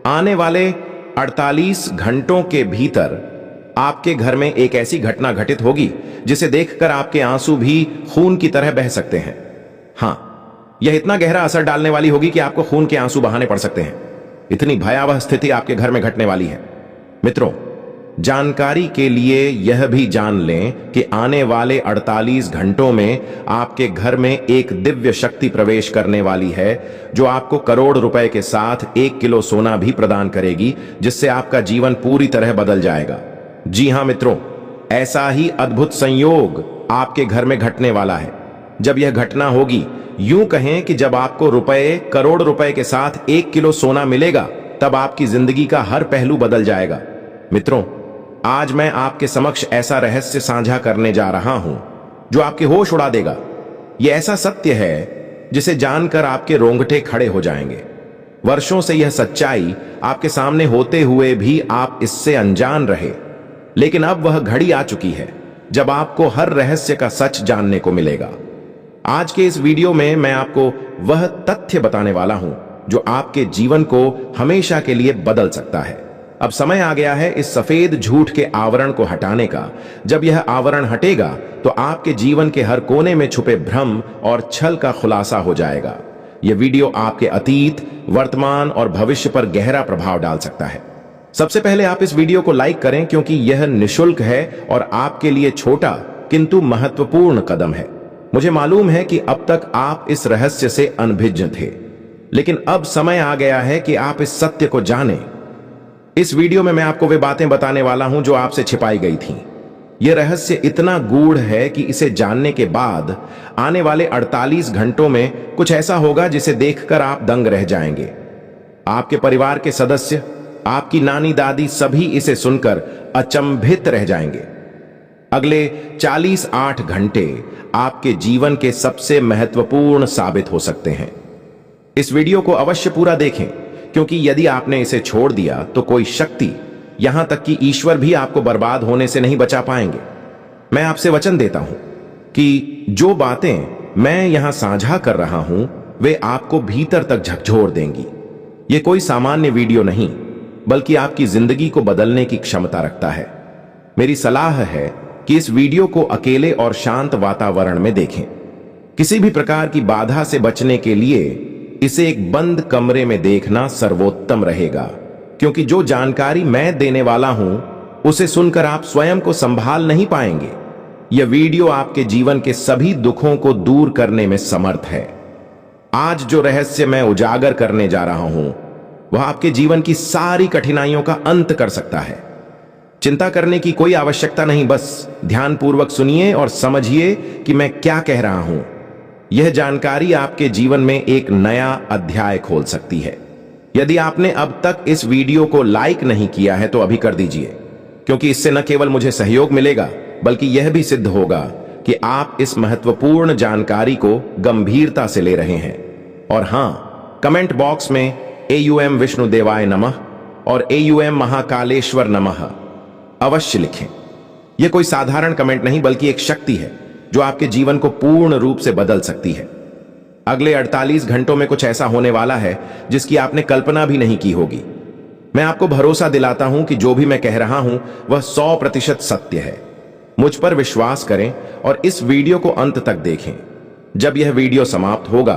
आने वाले 48 घंटों के भीतर आपके घर में एक ऐसी घटना घटित होगी जिसे देखकर आपके आंसू भी खून की तरह बह सकते हैं। हां, यह इतना गहरा असर डालने वाली होगी कि आपको खून के आंसू बहाने पड़ सकते हैं। इतनी भयावह स्थिति आपके घर में घटने वाली है। मित्रों, जानकारी के लिए यह भी जान लें कि आने वाले 48 घंटों में आपके घर में एक दिव्य शक्ति प्रवेश करने वाली है, जो आपको करोड़ रुपए के साथ 1 किलो सोना भी प्रदान करेगी, जिससे आपका जीवन पूरी तरह बदल जाएगा। जी हां मित्रों, ऐसा ही अद्भुत संयोग आपके घर में घटने वाला है। जब यह घटना होगी, यूं कहें कि जब आपको करोड़ रुपए के साथ 1 किलो सोना मिलेगा, तब आपकी जिंदगी का हर पहलू बदल जाएगा। मित्रों, आज मैं आपके समक्ष ऐसा रहस्य साझा करने जा रहा हूं जो आपके होश उड़ा देगा। यह ऐसा सत्य है जिसे जानकर आपके रोंगटे खड़े हो जाएंगे। वर्षों से यह सच्चाई आपके सामने होते हुए भी आप इससे अनजान रहे, लेकिन अब वह घड़ी आ चुकी है जब आपको हर रहस्य का सच जानने को मिलेगा। आज के इस वीडियो में मैं आपको वह तथ्य बताने वाला हूं जो आपके जीवन को हमेशा के लिए बदल सकता है। अब समय आ गया है इस सफेद झूठ के आवरण को हटाने का। जब यह आवरण हटेगा तो आपके जीवन के हर कोने में छुपे भ्रम और छल का खुलासा हो जाएगा। यह वीडियो आपके अतीत, वर्तमान और भविष्य पर गहरा प्रभाव डाल सकता है। सबसे पहले आप इस वीडियो को लाइक करें, क्योंकि यह निशुल्क है और आपके लिए छोटा किंतु महत्वपूर्ण कदम है। मुझे मालूम है कि अब तक आप इस रहस्य से अनभिज्ञ थे, लेकिन अब समय आ गया है कि आप इस सत्य को जानें। इस वीडियो में मैं आपको वे बातें बताने वाला हूं जो आपसे छिपाई गई थीं। यह रहस्य इतना गूढ़ है कि इसे जानने के बाद आने वाले 48 घंटों में कुछ ऐसा होगा जिसे देखकर आप दंग रह जाएंगे। आपके परिवार के सदस्य, आपकी नानी दादी सभी इसे सुनकर अचंभित रह जाएंगे। अगले 48 घंटे आपके जीवन के सबसे महत्वपूर्ण साबित हो सकते हैं। इस वीडियो को अवश्य पूरा देखें, क्योंकि यदि आपने इसे छोड़ दिया तो कोई शक्ति, यहां तक कि ईश्वर भी आपको बर्बाद होने से नहीं बचा पाएंगे। मैं आपसे वचन देता हूं कि जो बातें मैं यहां साझा कर रहा हूं वे आपको भीतर तक झकझोर देंगी। यह कोई सामान्य वीडियो नहीं, बल्कि आपकी जिंदगी को बदलने की क्षमता रखता है। मेरी सलाह है कि इस वीडियो को अकेले और शांत वातावरण में देखें। किसी भी प्रकार की बाधा से बचने के लिए इसे एक बंद कमरे में देखना सर्वोत्तम रहेगा, क्योंकि जो जानकारी मैं देने वाला हूं उसे सुनकर आप स्वयं को संभाल नहीं पाएंगे। यह वीडियो आपके जीवन के सभी दुखों को दूर करने में समर्थ है। आज जो रहस्य मैं उजागर करने जा रहा हूं वह आपके जीवन की सारी कठिनाइयों का अंत कर सकता है। चिंता करने की कोई आवश्यकता नहीं, बस ध्यानपूर्वक सुनिए और समझिए कि मैं क्या कह रहा हूं। यह जानकारी आपके जीवन में एक नया अध्याय खोल सकती है। यदि आपने अब तक इस वीडियो को लाइक नहीं किया है तो अभी कर दीजिए, क्योंकि इससे न केवल मुझे सहयोग मिलेगा बल्कि यह भी सिद्ध होगा कि आप इस महत्वपूर्ण जानकारी को गंभीरता से ले रहे हैं। और हां, कमेंट बॉक्स में AUM विष्णुदेवाय नमः और AUM महाकालेश्वर नमः अवश्य लिखें। यह कोई साधारण कमेंट नहीं बल्कि एक शक्ति है जो आपके जीवन को पूर्ण रूप से बदल सकती है। अगले 48 घंटों में कुछ ऐसा होने वाला है जिसकी आपने कल्पना भी नहीं की होगी। मैं आपको भरोसा दिलाता हूं कि जो भी मैं कह रहा हूं वह 100% सत्य है। मुझ पर विश्वास करें और इस वीडियो को अंत तक देखें। जब यह वीडियो समाप्त होगा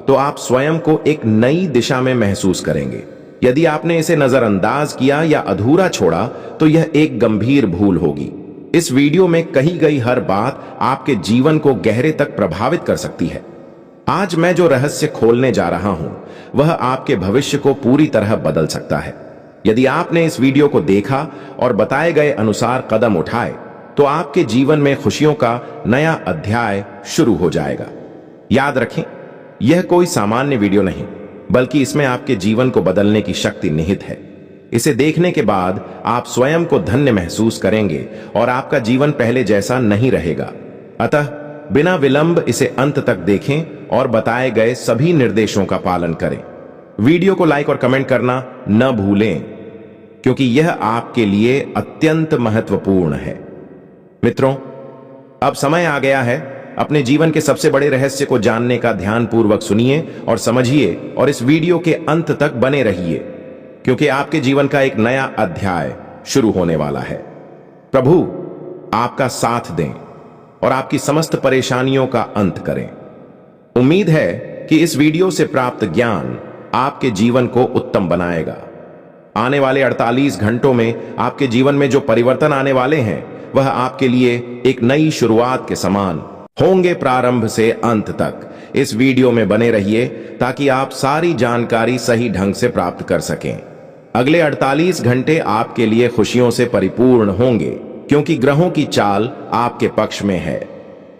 तो आप स्वयं को एक नई दिशा में महसूस करेंगे। यदि आपने इसे नजरअंदाज किया या अधूरा छोड़ा तो यह एक गंभीर भूल होगी। इस वीडियो में कही गई हर बात आपके जीवन को गहरे तक प्रभावित कर सकती है। आज मैं जो रहस्य खोलने जा रहा हूं वह आपके भविष्य को पूरी तरह बदल सकता है। यदि आपने इस वीडियो को देखा और बताए गए अनुसार कदम उठाए तो आपके जीवन में खुशियों का नया अध्याय शुरू हो जाएगा। याद रखें, यह कोई सामान्य वीडियो नहीं, बल्कि इसमें आपके जीवन को बदलने की शक्ति निहित है। इसे देखने के बाद आप स्वयं को धन्य महसूस करेंगे और आपका जीवन पहले जैसा नहीं रहेगा। अतः बिना विलंब इसे अंत तक देखें और बताए गए सभी निर्देशों का पालन करें। वीडियो को लाइक और कमेंट करना न भूलें, क्योंकि यह आपके लिए अत्यंत महत्वपूर्ण है। मित्रों, अब समय आ गया है अपने जीवन के सबसे बड़े रहस्य को जानने का। ध्यानपूर्वक सुनिए और समझिए और इस वीडियो के अंत तक बने रहिए, क्योंकि आपके जीवन का एक नया अध्याय शुरू होने वाला है। प्रभु आपका साथ दें और आपकी समस्त परेशानियों का अंत करें। उम्मीद है कि इस वीडियो से प्राप्त ज्ञान आपके जीवन को उत्तम बनाएगा। आने वाले 48 घंटों में आपके जीवन में जो परिवर्तन आने वाले हैं वह आपके लिए एक नई शुरुआत के समान होंगे। प्रारंभ से अंत तक इस वीडियो में बने रहिए ताकि आप सारी जानकारी सही ढंग से प्राप्त कर सकें। अगले 48 घंटे आपके लिए खुशियों से परिपूर्ण होंगे, क्योंकि ग्रहों की चाल आपके पक्ष में है।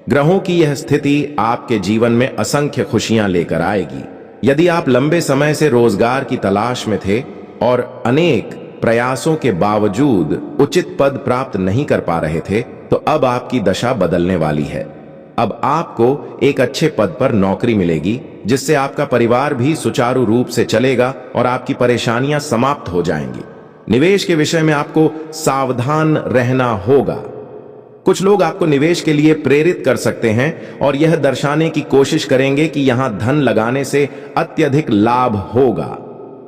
ग्रहों की यह स्थिति आपके जीवन में असंख्य खुशियां लेकर आएगी। यदि आप लंबे समय से रोजगार की तलाश में थे और अनेक प्रयासों के बावजूद उचित पद प्राप्त नहीं कर पा रहे थे, तो अब आपकी दशा बदलने वाली है। अब आपको एक अच्छे पद पर नौकरी मिलेगी, जिससे आपका परिवार भी सुचारू रूप से चलेगा और आपकी परेशानियां समाप्त हो जाएंगी। निवेश के विषय में आपको सावधान रहना होगा। कुछ लोग आपको निवेश के लिए प्रेरित कर सकते हैं और यह दर्शाने की कोशिश करेंगे कि यहां धन लगाने से अत्यधिक लाभ होगा,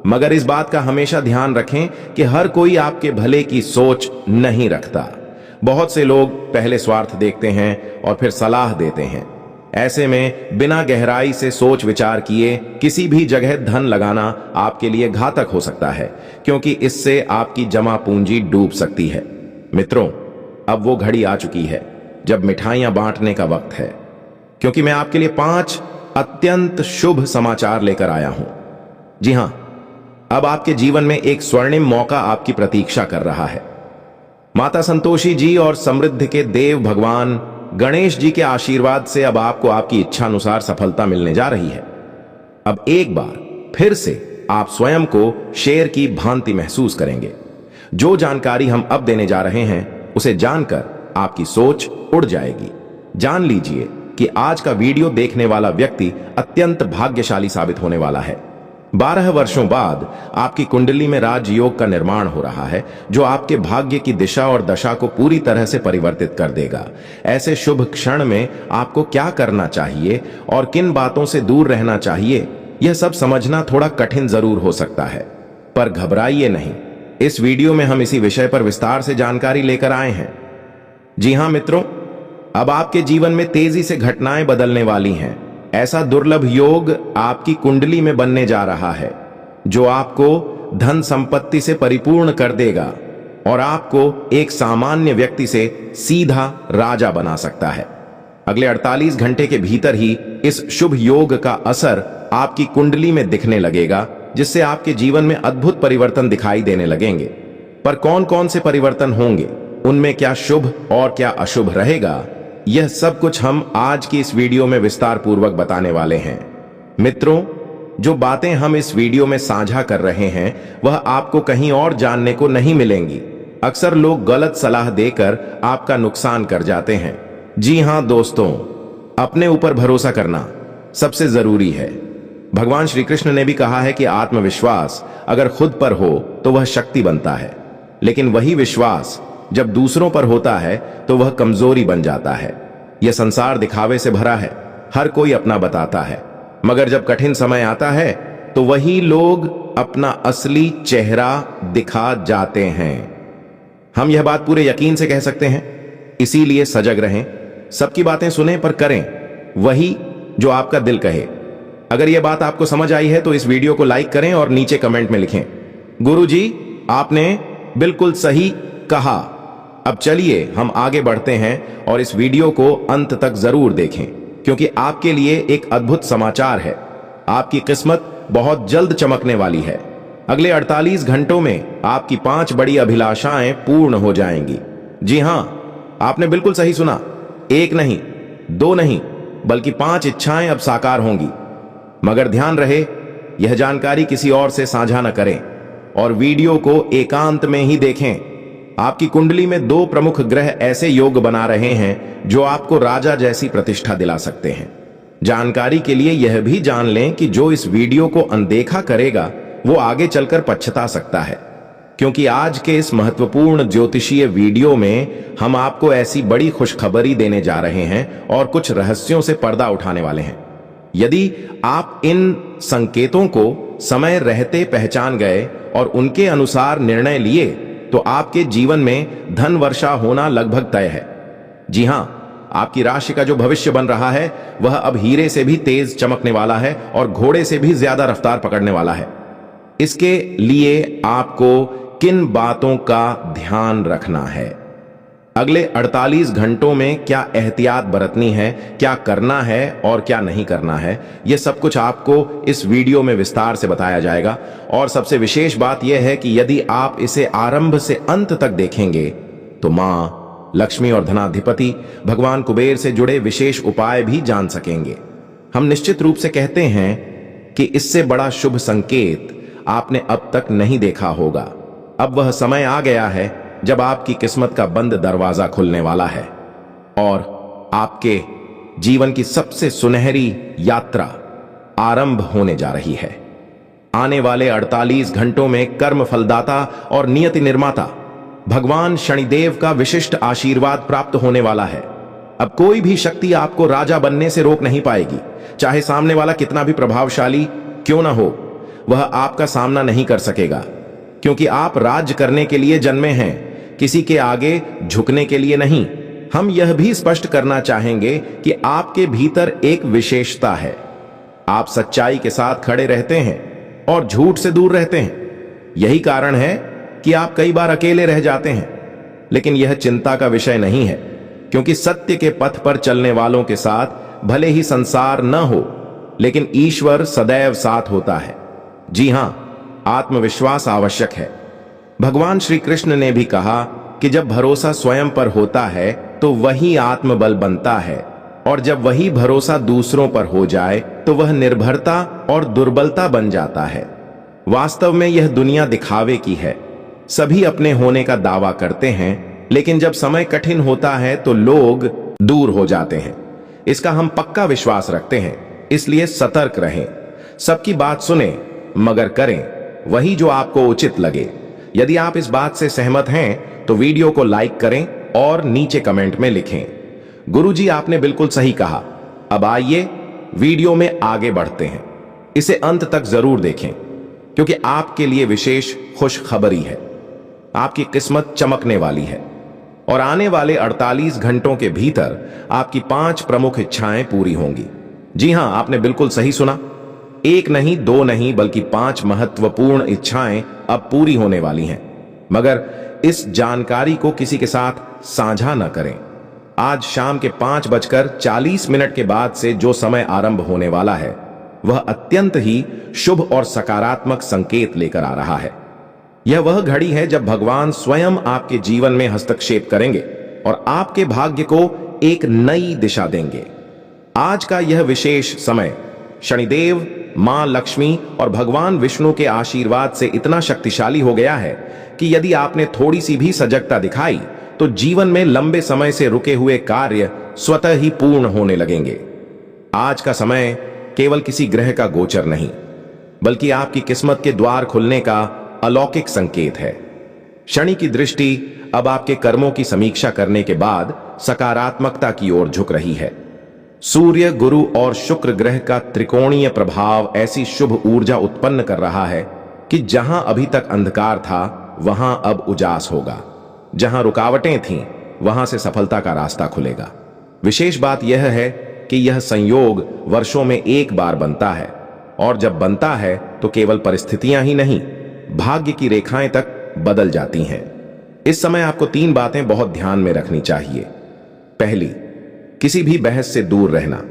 मगर इस बात का हमेशा ध्यान रखें कि हर कोई आपके भले की सोच नहीं रखता। बहुत से लोग पहले स्वार्थ देखते हैं और फिर सलाह देते हैं। ऐसे में बिना गहराई से सोच विचार किए किसी भी जगह धन लगाना आपके लिए घातक हो सकता है, क्योंकि इससे आपकी जमा पूंजी डूब सकती है। मित्रों, अब वो घड़ी आ चुकी है जब मिठाइयां बांटने का वक्त है, क्योंकि मैं आपके लिए 5 अत्यंत शुभ समाचार लेकर आया हूं। जी हां, अब आपके जीवन में एक स्वर्णिम मौका आपकी प्रतीक्षा कर रहा है। माता संतोषी जी और समृद्धि के देव भगवान गणेश जी के आशीर्वाद से अब आपको आपकी इच्छा अनुसार सफलता मिलने जा रही है। अब एक बार फिर से आप स्वयं को शेर की भांति महसूस करेंगे। जो जानकारी हम अब देने जा रहे हैं उसे जानकर आपकी सोच उड़ जाएगी। जान लीजिए कि आज का वीडियो देखने वाला व्यक्ति अत्यंत भाग्यशाली साबित होने वाला है। 12 वर्षों बाद आपकी कुंडली में राजयोग का निर्माण हो रहा है, जो आपके भाग्य की दिशा और दशा को पूरी तरह से परिवर्तित कर देगा। ऐसे शुभ क्षण में आपको क्या करना चाहिए और किन बातों से दूर रहना चाहिए, यह सब समझना थोड़ा कठिन जरूर हो सकता है, पर घबराइए नहीं। इस वीडियो में हम इसी विषय पर विस्तार से जानकारी लेकर आए हैं। जी हां मित्रों, अब आपके जीवन में तेजी से घटनाएं बदलने वाली हैं। ऐसा दुर्लभ योग आपकी कुंडली में बनने जा रहा है जो आपको धन संपत्ति से परिपूर्ण कर देगा और आपको एक सामान्य व्यक्ति से सीधा राजा बना सकता है। अगले 48 घंटे के भीतर ही इस शुभ योग का असर आपकी कुंडली में दिखने लगेगा, जिससे आपके जीवन में अद्भुत परिवर्तन दिखाई देने लगेंगे। पर कौन कौन से परिवर्तन होंगे, उनमें क्या शुभ और क्या अशुभ रहेगा, यह सब कुछ हम आज की इस वीडियो में विस्तार पूर्वक बताने वाले हैं। मित्रों, जो बातें हम इस वीडियो में साझा कर रहे हैं वह आपको कहीं और जानने को नहीं मिलेंगी। अक्सर लोग गलत सलाह देकर आपका नुकसान कर जाते हैं। जी हां दोस्तों, अपने ऊपर भरोसा करना सबसे जरूरी है। भगवान श्री कृष्ण ने भी कहा है कि आत्मविश्वास अगर खुद पर हो तो वह शक्ति बनता है, लेकिन वही विश्वास जब दूसरों पर होता है तो वह कमजोरी बन जाता है। यह संसार दिखावे से भरा है, हर कोई अपना बताता है, मगर जब कठिन समय आता है तो वही लोग अपना असली चेहरा दिखा जाते हैं। हम यह बात पूरे यकीन से कह सकते हैं, इसीलिए सजग रहें। सबकी बातें सुने पर करें वही जो आपका दिल कहे। अगर यह बात आपको समझ आई है तो इस वीडियो को लाइक करें और नीचे कमेंट में लिखें, गुरुजी आपने बिल्कुल सही कहा। अब चलिए हम आगे बढ़ते हैं और इस वीडियो को अंत तक जरूर देखें, क्योंकि आपके लिए एक अद्भुत समाचार है। आपकी किस्मत बहुत जल्द चमकने वाली है। अगले 48 घंटों में आपकी 5 बड़ी अभिलाषाएं पूर्ण हो जाएंगी। जी हां, आपने बिल्कुल सही सुना। 1 नहीं, 2 नहीं, बल्कि 5 इच्छाएं अब साकार होंगी। मगर ध्यान रहे, यह जानकारी किसी और से साझा न करें और वीडियो को एकांत में ही देखें। आपकी कुंडली में 2 प्रमुख ग्रह ऐसे योग बना रहे हैं जो आपको राजा जैसी प्रतिष्ठा दिला सकते हैं। जानकारी के लिए यह भी जान लें कि जो इस वीडियो को अनदेखा करेगा वो आगे चलकर पछता सकता है, क्योंकि आज के इस महत्वपूर्ण ज्योतिषीय वीडियो में हम आपको ऐसी बड़ी खुशखबरी देने जा रहे हैं और कुछ रहस्यों से पर्दा उठाने वाले हैं। यदि आप इन संकेतों को समय रहते पहचान गए और उनके अनुसार निर्णय लिए तो आपके जीवन में धन वर्षा होना लगभग तय है। जी हां, आपकी राशि का जो भविष्य बन रहा है वह अब हीरे से भी तेज चमकने वाला है और घोड़े से भी ज्यादा रफ्तार पकड़ने वाला है। इसके लिए आपको किन बातों का ध्यान रखना है, अगले 48 घंटों में क्या एहतियात बरतनी है, क्या करना है और क्या नहीं करना है, यह सब कुछ आपको इस वीडियो में विस्तार से बताया जाएगा। और सबसे विशेष बात यह है कि यदि आप इसे आरंभ से अंत तक देखेंगे तो मां लक्ष्मी और धनाधिपति भगवान कुबेर से जुड़े विशेष उपाय भी जान सकेंगे। हम निश्चित रूप से कहते हैं कि इससे बड़ा शुभ संकेत आपने अब तक नहीं देखा होगा। अब वह समय आ गया है जब आपकी किस्मत का बंद दरवाजा खुलने वाला है और आपके जीवन की सबसे सुनहरी यात्रा आरंभ होने जा रही है। आने वाले 48 घंटों में कर्म फलदाता और नियति निर्माता भगवान शनिदेव का विशिष्ट आशीर्वाद प्राप्त होने वाला है। अब कोई भी शक्ति आपको राजा बनने से रोक नहीं पाएगी। चाहे सामने वाला कितना भी प्रभावशाली क्यों ना हो, वह आपका सामना नहीं कर सकेगा, क्योंकि आप राज्य करने के लिए जन्मे हैं, किसी के आगे झुकने के लिए नहीं। हम यह भी स्पष्ट करना चाहेंगे कि आपके भीतर एक विशेषता है। आप सच्चाई के साथ खड़े रहते हैं और झूठ से दूर रहते हैं। यही कारण है कि आप कई बार अकेले रह जाते हैं, लेकिन यह चिंता का विषय नहीं है, क्योंकि सत्य के पथ पर चलने वालों के साथ भले ही संसार न हो, लेकिन ईश्वर सदैव साथ होता है। जी हां, आत्मविश्वास आवश्यक है। भगवान श्री कृष्ण ने भी कहा कि जब भरोसा स्वयं पर होता है तो वही आत्मबल बनता है, और जब वही भरोसा दूसरों पर हो जाए तो वह निर्भरता और दुर्बलता बन जाता है। वास्तव में यह दुनिया दिखावे की है। सभी अपने होने का दावा करते हैं, लेकिन जब समय कठिन होता है तो लोग दूर हो जाते हैं। इसका हम पक्का विश्वास रखते हैं, इसलिए सतर्क रहें। सबकी बात सुने, मगर करें वही जो आपको उचित लगे। यदि आप इस बात से सहमत हैं तो वीडियो को लाइक करें और नीचे कमेंट में लिखें, गुरुजी आपने बिल्कुल सही कहा। अब आइए वीडियो में आगे बढ़ते हैं। इसे अंत तक जरूर देखें, क्योंकि आपके लिए विशेष खुशखबरी है। आपकी किस्मत चमकने वाली है और आने वाले 48 घंटों के भीतर आपकी 5 प्रमुख इच्छाएं पूरी होंगी। जी हां, आपने बिल्कुल सही सुना। 1 नहीं, 2 नहीं, बल्कि 5 महत्वपूर्ण इच्छाएं अब पूरी होने वाली हैं। मगर इस जानकारी को किसी के साथ साझा न करें। आज शाम के 5:40 के बाद से जो समय आरंभ होने वाला है वह अत्यंत ही शुभ और सकारात्मक संकेत लेकर आ रहा है। यह वह घड़ी है जब भगवान स्वयं आपके जीवन में हस्तक्षेप करेंगे और आपके भाग्य को एक नई दिशा देंगे। आज का यह विशेष समय शनिदेव, मां लक्ष्मी और भगवान विष्णु के आशीर्वाद से इतना शक्तिशाली हो गया है कि यदि आपने थोड़ी सी भी सजगता दिखाई तो जीवन में लंबे समय से रुके हुए कार्य स्वतः ही पूर्ण होने लगेंगे। आज का समय केवल किसी ग्रह का गोचर नहीं, बल्कि आपकी किस्मत के द्वार खुलने का अलौकिक संकेत है। शनि की दृष्टि अब आपके कर्मों की समीक्षा करने के बाद सकारात्मकता की ओर झुक रही है। सूर्य, गुरु और शुक्र ग्रह का त्रिकोणीय प्रभाव ऐसी शुभ ऊर्जा उत्पन्न कर रहा है कि जहां अभी तक अंधकार था वहां अब उजास होगा। जहां रुकावटें थीं वहां से सफलता का रास्ता खुलेगा। विशेष बात यह है कि यह संयोग वर्षों में एक बार बनता है, और जब बनता है तो केवल परिस्थितियां ही नहीं, भाग्य की रेखाएं तक बदल जाती हैं। इस समय आपको 3 बातें बहुत ध्यान में रखनी चाहिए। पहली, किसी भी बहस से दूर रहना,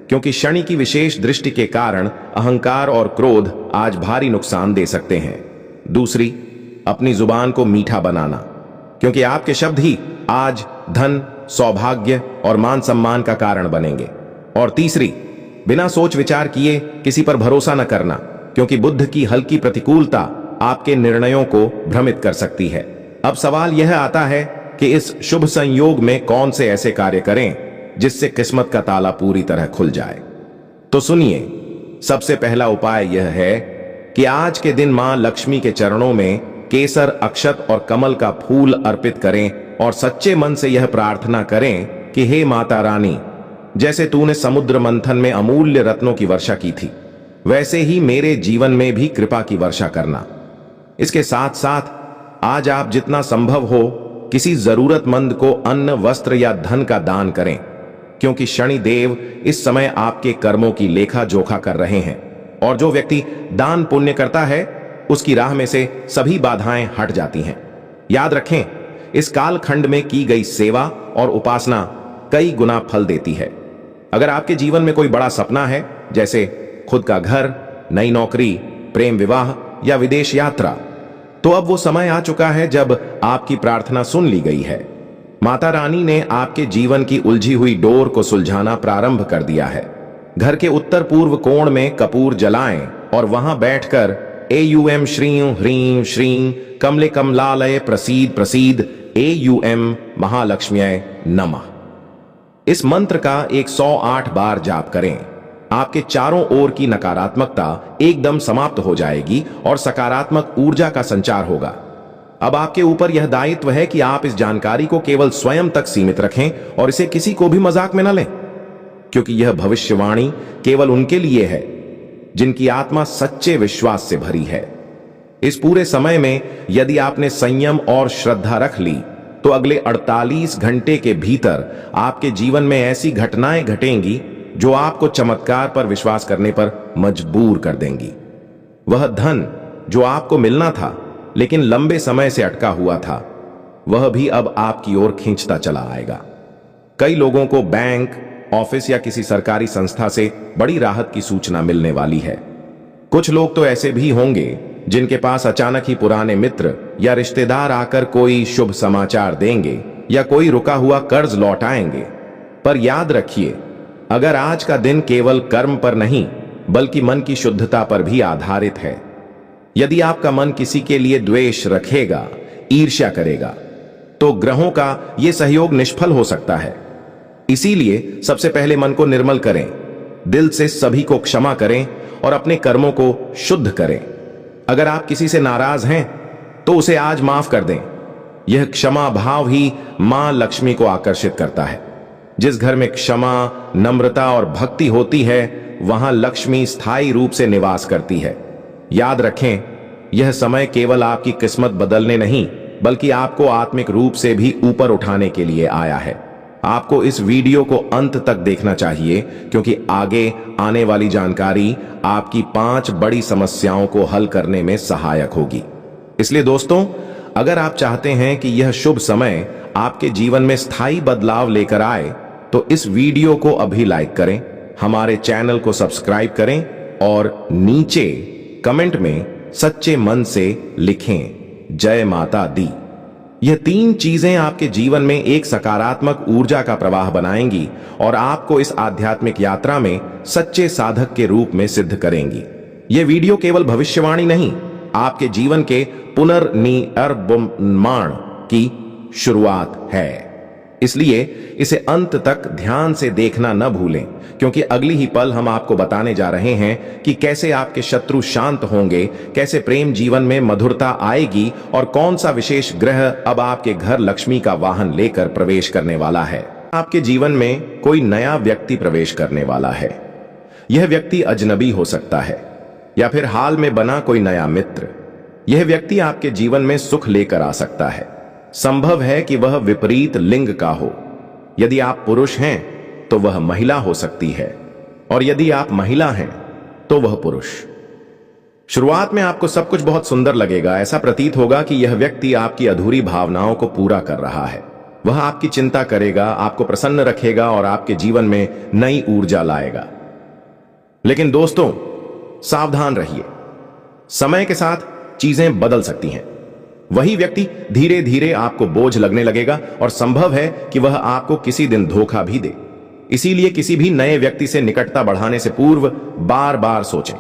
क्योंकि शनि की विशेष दृष्टि के कारण अहंकार और क्रोध आज भारी नुकसान दे सकते हैं। दूसरी, अपनी जुबान को मीठा बनाना, क्योंकि आपके शब्द ही आज धन, सौभाग्य और मान सम्मान का कारण बनेंगे। और तीसरी, बिना सोच विचार किए किसी पर भरोसा न करना, क्योंकि बुद्ध की हल्की प्रतिकूलता आपके निर्णयों को भ्रमित कर सकती है। अब सवाल यह आता है कि इस शुभ संयोग में कौन से ऐसे कार्य करें जिससे किस्मत का ताला पूरी तरह खुल जाए। तो सुनिए, सबसे पहला उपाय यह है कि आज के दिन मां लक्ष्मी के चरणों में केसर, अक्षत और कमल का फूल अर्पित करें और सच्चे मन से यह प्रार्थना करें कि हे माता रानी, जैसे तूने समुद्र मंथन में अमूल्य रत्नों की वर्षा की थी, वैसे ही मेरे जीवन में भी कृपा की वर्षा करना। इसके साथ साथ आज आप जितना संभव हो किसी जरूरतमंद को अन्न, वस्त्र या धन का दान करें, क्योंकि शनि देव इस समय आपके कर्मों की लेखा जोखा कर रहे हैं, और जो व्यक्ति दान पुण्य करता है उसकी राह में से सभी बाधाएं हट जाती हैं। याद रखें, इस कालखंड में की गई सेवा और उपासना कई गुना फल देती है। अगर आपके जीवन में कोई बड़ा सपना है, जैसे खुद का घर, नई नौकरी, प्रेम विवाह या विदेश यात्रा, तो अब वो समय आ चुका है जब आपकी प्रार्थना सुन ली गई है। माता रानी ने आपके जीवन की उलझी हुई डोर को सुलझाना प्रारंभ कर दिया है। घर के उत्तर पूर्व कोण में कपूर जलाएं और वहां बैठकर एयूएम श्रीं ह्रीं श्रीं कमले कमलालय प्रसीद प्रसीद एयूएम महालक्ष्म्यै नमः, इस मंत्र का 108 बार जाप करें। आपके चारों ओर की नकारात्मकता एकदम समाप्त हो जाएगी और सकारात्मक ऊर्जा का संचार होगा। अब आपके ऊपर यह दायित्व है कि आप इस जानकारी को केवल स्वयं तक सीमित रखें और इसे किसी को भी मजाक में न लें, क्योंकि यह भविष्यवाणी केवल उनके लिए है जिनकी आत्मा सच्चे विश्वास से भरी है। इस पूरे समय में यदि आपने संयम और श्रद्धा रख ली तो अगले 48 घंटे के भीतर आपके जीवन में ऐसी घटनाएं घटेंगी जो आपको चमत्कार पर विश्वास करने पर मजबूर कर देंगी। वह धन जो आपको मिलना था लेकिन लंबे समय से अटका हुआ था, वह भी अब आपकी ओर खींचता चला आएगा। कई लोगों को बैंक, ऑफिस या किसी सरकारी संस्था से बड़ी राहत की सूचना मिलने वाली है। कुछ लोग तो ऐसे भी होंगे जिनके पास अचानक ही पुराने मित्र या रिश्तेदार आकर कोई शुभ समाचार देंगे या कोई रुका हुआ कर्ज लौटाएंगे। पर याद रखिए, अगर आज का दिन केवल कर्म पर नहीं बल्कि मन की शुद्धता पर भी आधारित है, यदि आपका मन किसी के लिए द्वेष रखेगा, ईर्ष्या करेगा, तो ग्रहों का यह सहयोग निष्फल हो सकता है। इसीलिए सबसे पहले मन को निर्मल करें, दिल से सभी को क्षमा करें और अपने कर्मों को शुद्ध करें। अगर आप किसी से नाराज हैं तो उसे आज माफ कर दें। यह क्षमा भाव ही मां लक्ष्मी को आकर्षित करता है। जिस घर में क्षमा, नम्रता और भक्ति होती है, वहां लक्ष्मी स्थायी रूप से निवास करती है। याद रखें, यह समय केवल आपकी किस्मत बदलने नहीं बल्कि आपको आत्मिक रूप से भी ऊपर उठाने के लिए आया है। आपको इस वीडियो को अंत तक देखना चाहिए, क्योंकि आगे आने वाली जानकारी आपकी 5 बड़ी समस्याओं को हल करने में सहायक होगी। इसलिए दोस्तों, अगर आप चाहते हैं कि यह शुभ समय आपके जीवन में स्थायी बदलाव लेकर आए, तो इस वीडियो को अभी लाइक करें, हमारे चैनल को सब्सक्राइब करें और नीचे कमेंट में सच्चे मन से लिखें जय माता दी। यह 3 चीजें आपके जीवन में एक सकारात्मक ऊर्जा का प्रवाह बनाएंगी और आपको इस आध्यात्मिक यात्रा में सच्चे साधक के रूप में सिद्ध करेंगी। यह वीडियो केवल भविष्यवाणी नहीं, आपके जीवन के पुनर्निर्माण की शुरुआत है। इसलिए इसे अंत तक ध्यान से देखना न भूलें, क्योंकि अगली ही पल हम आपको बताने जा रहे हैं कि कैसे आपके शत्रु शांत होंगे, कैसे प्रेम जीवन में मधुरता आएगी और कौन सा विशेष ग्रह अब आपके घर लक्ष्मी का वाहन लेकर प्रवेश करने वाला है। आपके जीवन में कोई नया व्यक्ति प्रवेश करने वाला है। यह व्यक्ति अजनबी हो सकता है या फिर हाल में बना कोई नया मित्र। यह व्यक्ति आपके जीवन में सुख लेकर आ सकता है। संभव है कि वह विपरीत लिंग का हो। यदि आप पुरुष हैं तो वह महिला हो सकती है, और यदि आप महिला हैं तो वह पुरुष। शुरुआत में आपको सब कुछ बहुत सुंदर लगेगा। ऐसा प्रतीत होगा कि यह व्यक्ति आपकी अधूरी भावनाओं को पूरा कर रहा है। वह आपकी चिंता करेगा, आपको प्रसन्न रखेगा और आपके जीवन में नई ऊर्जा लाएगा। लेकिन दोस्तों, सावधान रहिए, समय के साथ चीजें बदल सकती हैं। वही व्यक्ति धीरे धीरे आपको बोझ लगने लगेगा और संभव है कि वह आपको किसी दिन धोखा भी दे। इसीलिए किसी भी नए व्यक्ति से निकटता बढ़ाने से पूर्व बार बार सोचें।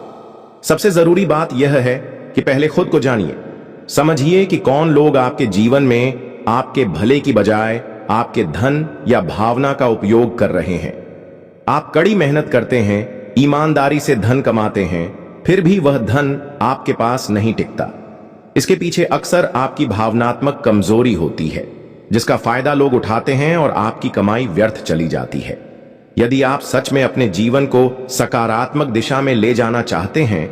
सबसे जरूरी बात यह है कि पहले खुद को जानिए, समझिए कि कौन लोग आपके जीवन में आपके भले की बजाय आपके धन या भावना का उपयोग कर रहे हैं। आप कड़ी मेहनत करते हैं, ईमानदारी से धन कमाते हैं, फिर भी वह धन आपके पास नहीं टिकता। इसके पीछे अक्सर आपकी भावनात्मक कमजोरी होती है, जिसका फायदा लोग उठाते हैं और आपकी कमाई व्यर्थ चली जाती है। यदि आप सच में अपने जीवन को सकारात्मक दिशा में ले जाना चाहते हैं,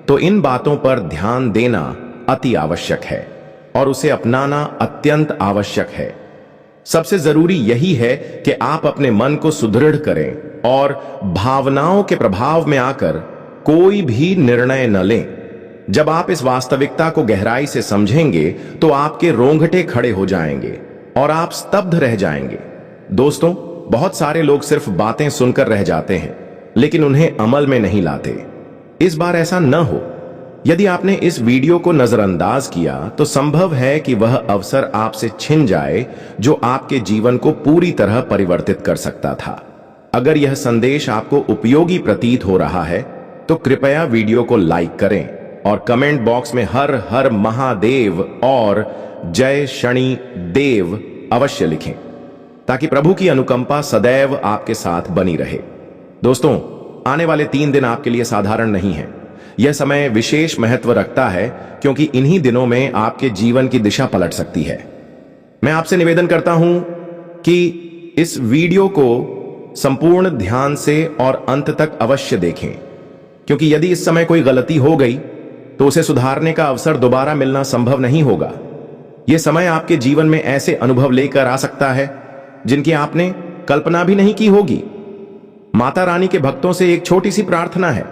तो इन बातों पर ध्यान देना अति आवश्यक है और उसे अपनाना अत्यंत आवश्यक है। सबसे जरूरी यही है कि आप अपने मन को सुदृढ़ करें और भावनाओं के प्रभाव में आकर कोई भी निर्णय न लें। जब आप इस वास्तविकता को गहराई से समझेंगे तो आपके रोंगटे खड़े हो जाएंगे और आप स्तब्ध रह जाएंगे। दोस्तों, बहुत सारे लोग सिर्फ बातें सुनकर रह जाते हैं, लेकिन उन्हें अमल में नहीं लाते। इस बार ऐसा न हो। यदि आपने इस वीडियो को नजरअंदाज किया तो संभव है कि वह अवसर आपसे छिन जाए जो आपके जीवन को पूरी तरह परिवर्तित कर सकता था। अगर यह संदेश आपको उपयोगी प्रतीत हो रहा है तो कृपया वीडियो को लाइक करें और कमेंट बॉक्स में हर हर महादेव और जय शनि देव अवश्य लिखें, ताकि प्रभु की अनुकंपा सदैव आपके साथ बनी रहे। दोस्तों, आने वाले 3 दिन आपके लिए साधारण नहीं है। यह समय विशेष महत्व रखता है, क्योंकि इन्हीं दिनों में आपके जीवन की दिशा पलट सकती है। मैं आपसे निवेदन करता हूं कि इस वीडियो को संपूर्ण ध्यान से और अंत तक अवश्य देखें, क्योंकि यदि इस समय कोई गलती हो गई तो उसे सुधारने का अवसर दोबारा मिलना संभव नहीं होगा। यह समय आपके जीवन में ऐसे अनुभव लेकर आ सकता है जिनकी आपने कल्पना भी नहीं की होगी। माता रानी के भक्तों से एक छोटी सी प्रार्थना है,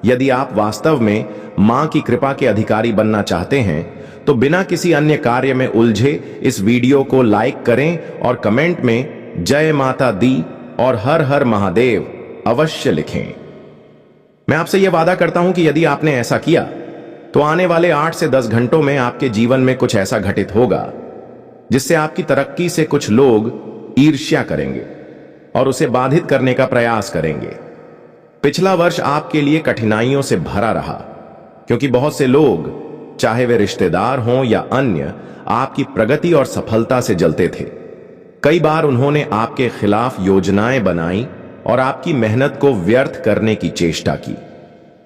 यदि आप वास्तव में मां की कृपा के अधिकारी बनना चाहते हैं तो बिना किसी अन्य कार्य में उलझे इस वीडियो को लाइक करें और कमेंट में जय माता दी और हर हर महादेव अवश्य लिखें। मैं आपसे यह वादा करता हूं कि यदि आपने ऐसा किया तो आने वाले 8 से 10 घंटों में आपके जीवन में कुछ ऐसा घटित होगा जिससे आपकी तरक्की से कुछ लोग ईर्ष्या करेंगे और उसे बाधित करने का प्रयास करेंगे। पिछला वर्ष आपके लिए कठिनाइयों से भरा रहा, क्योंकि बहुत से लोग, चाहे वे रिश्तेदार हों या अन्य, आपकी प्रगति और सफलता से जलते थे। कई बार उन्होंने आपके खिलाफ योजनाएं बनाई और आपकी मेहनत को व्यर्थ करने की चेष्टा की।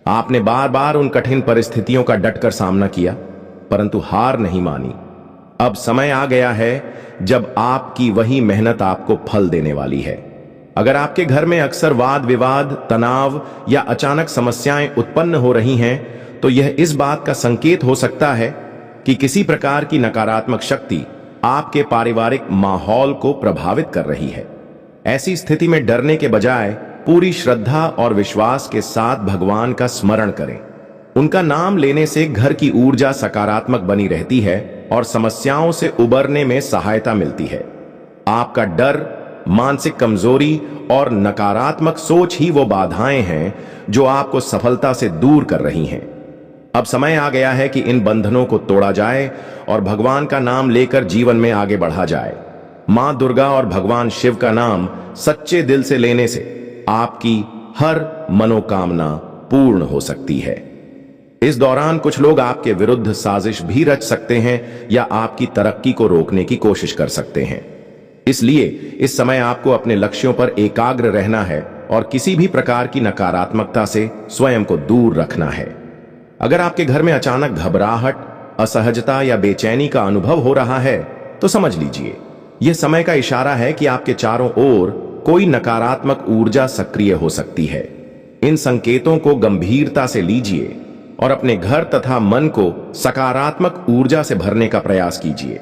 आपने बार बार उन कठिन परिस्थितियों का डटकर सामना किया, परंतु हार नहीं मानी। अब समय आ गया है जब आपकी वही मेहनत आपको फल देने वाली है। अगर आपके घर में अक्सर वाद विवाद, तनाव या अचानक समस्याएं उत्पन्न हो रही हैं, तो यह इस बात का संकेत हो सकता है कि किसी प्रकार की नकारात्मक शक्ति आपके पारिवारिक माहौल को प्रभावित कर रही है। ऐसी स्थिति में डरने के बजाय पूरी श्रद्धा और विश्वास के साथ भगवान का स्मरण करें। उनका नाम लेने से घर की ऊर्जा सकारात्मक बनी रहती है और समस्याओं से उबरने में सहायता मिलती है। आपका डर, मानसिक कमजोरी और नकारात्मक सोच ही वो बाधाएं हैं जो आपको सफलता से दूर कर रही हैं। अब समय आ गया है कि इन बंधनों को तोड़ा जाए और भगवान का नाम लेकर जीवन में आगे बढ़ा जाए। मां दुर्गा और भगवान शिव का नाम सच्चे दिल से लेने से आपकी हर मनोकामना पूर्ण हो सकती है। इस दौरान कुछ लोग आपके विरुद्ध साजिश भी रच सकते हैं या आपकी तरक्की को रोकने की कोशिश कर सकते हैं। इसलिए इस समय आपको अपने लक्ष्यों पर एकाग्र रहना है और किसी भी प्रकार की नकारात्मकता से स्वयं को दूर रखना है। अगर आपके घर में अचानक घबराहट, असहजता या बेचैनी का अनुभव हो रहा है, तो समझ लीजिए यह समय का इशारा है कि आपके चारों ओर कोई नकारात्मक ऊर्जा सक्रिय हो सकती है। इन संकेतों को गंभीरता से लीजिए और अपने घर तथा मन को सकारात्मक ऊर्जा से भरने का प्रयास कीजिए।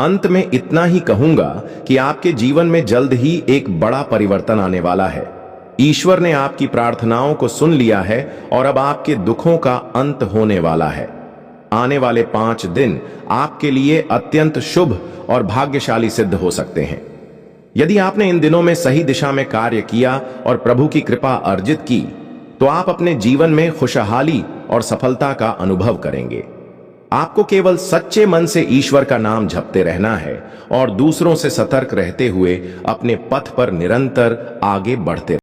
अंत में इतना ही कहूंगा कि आपके जीवन में जल्द ही एक बड़ा परिवर्तन आने वाला है। ईश्वर ने आपकी प्रार्थनाओं को सुन लिया है और अब आपके दुखों का अंत होने वाला है। आने वाले 5 दिन आपके लिए अत्यंत शुभ और भाग्यशाली सिद्ध हो सकते हैं। यदि आपने इन दिनों में सही दिशा में कार्य किया और प्रभु की कृपा अर्जित की, तो आप अपने जीवन में खुशहाली और सफलता का अनुभव करेंगे। आपको केवल सच्चे मन से ईश्वर का नाम जपते रहना है और दूसरों से सतर्क रहते हुए अपने पथ पर निरंतर आगे बढ़ते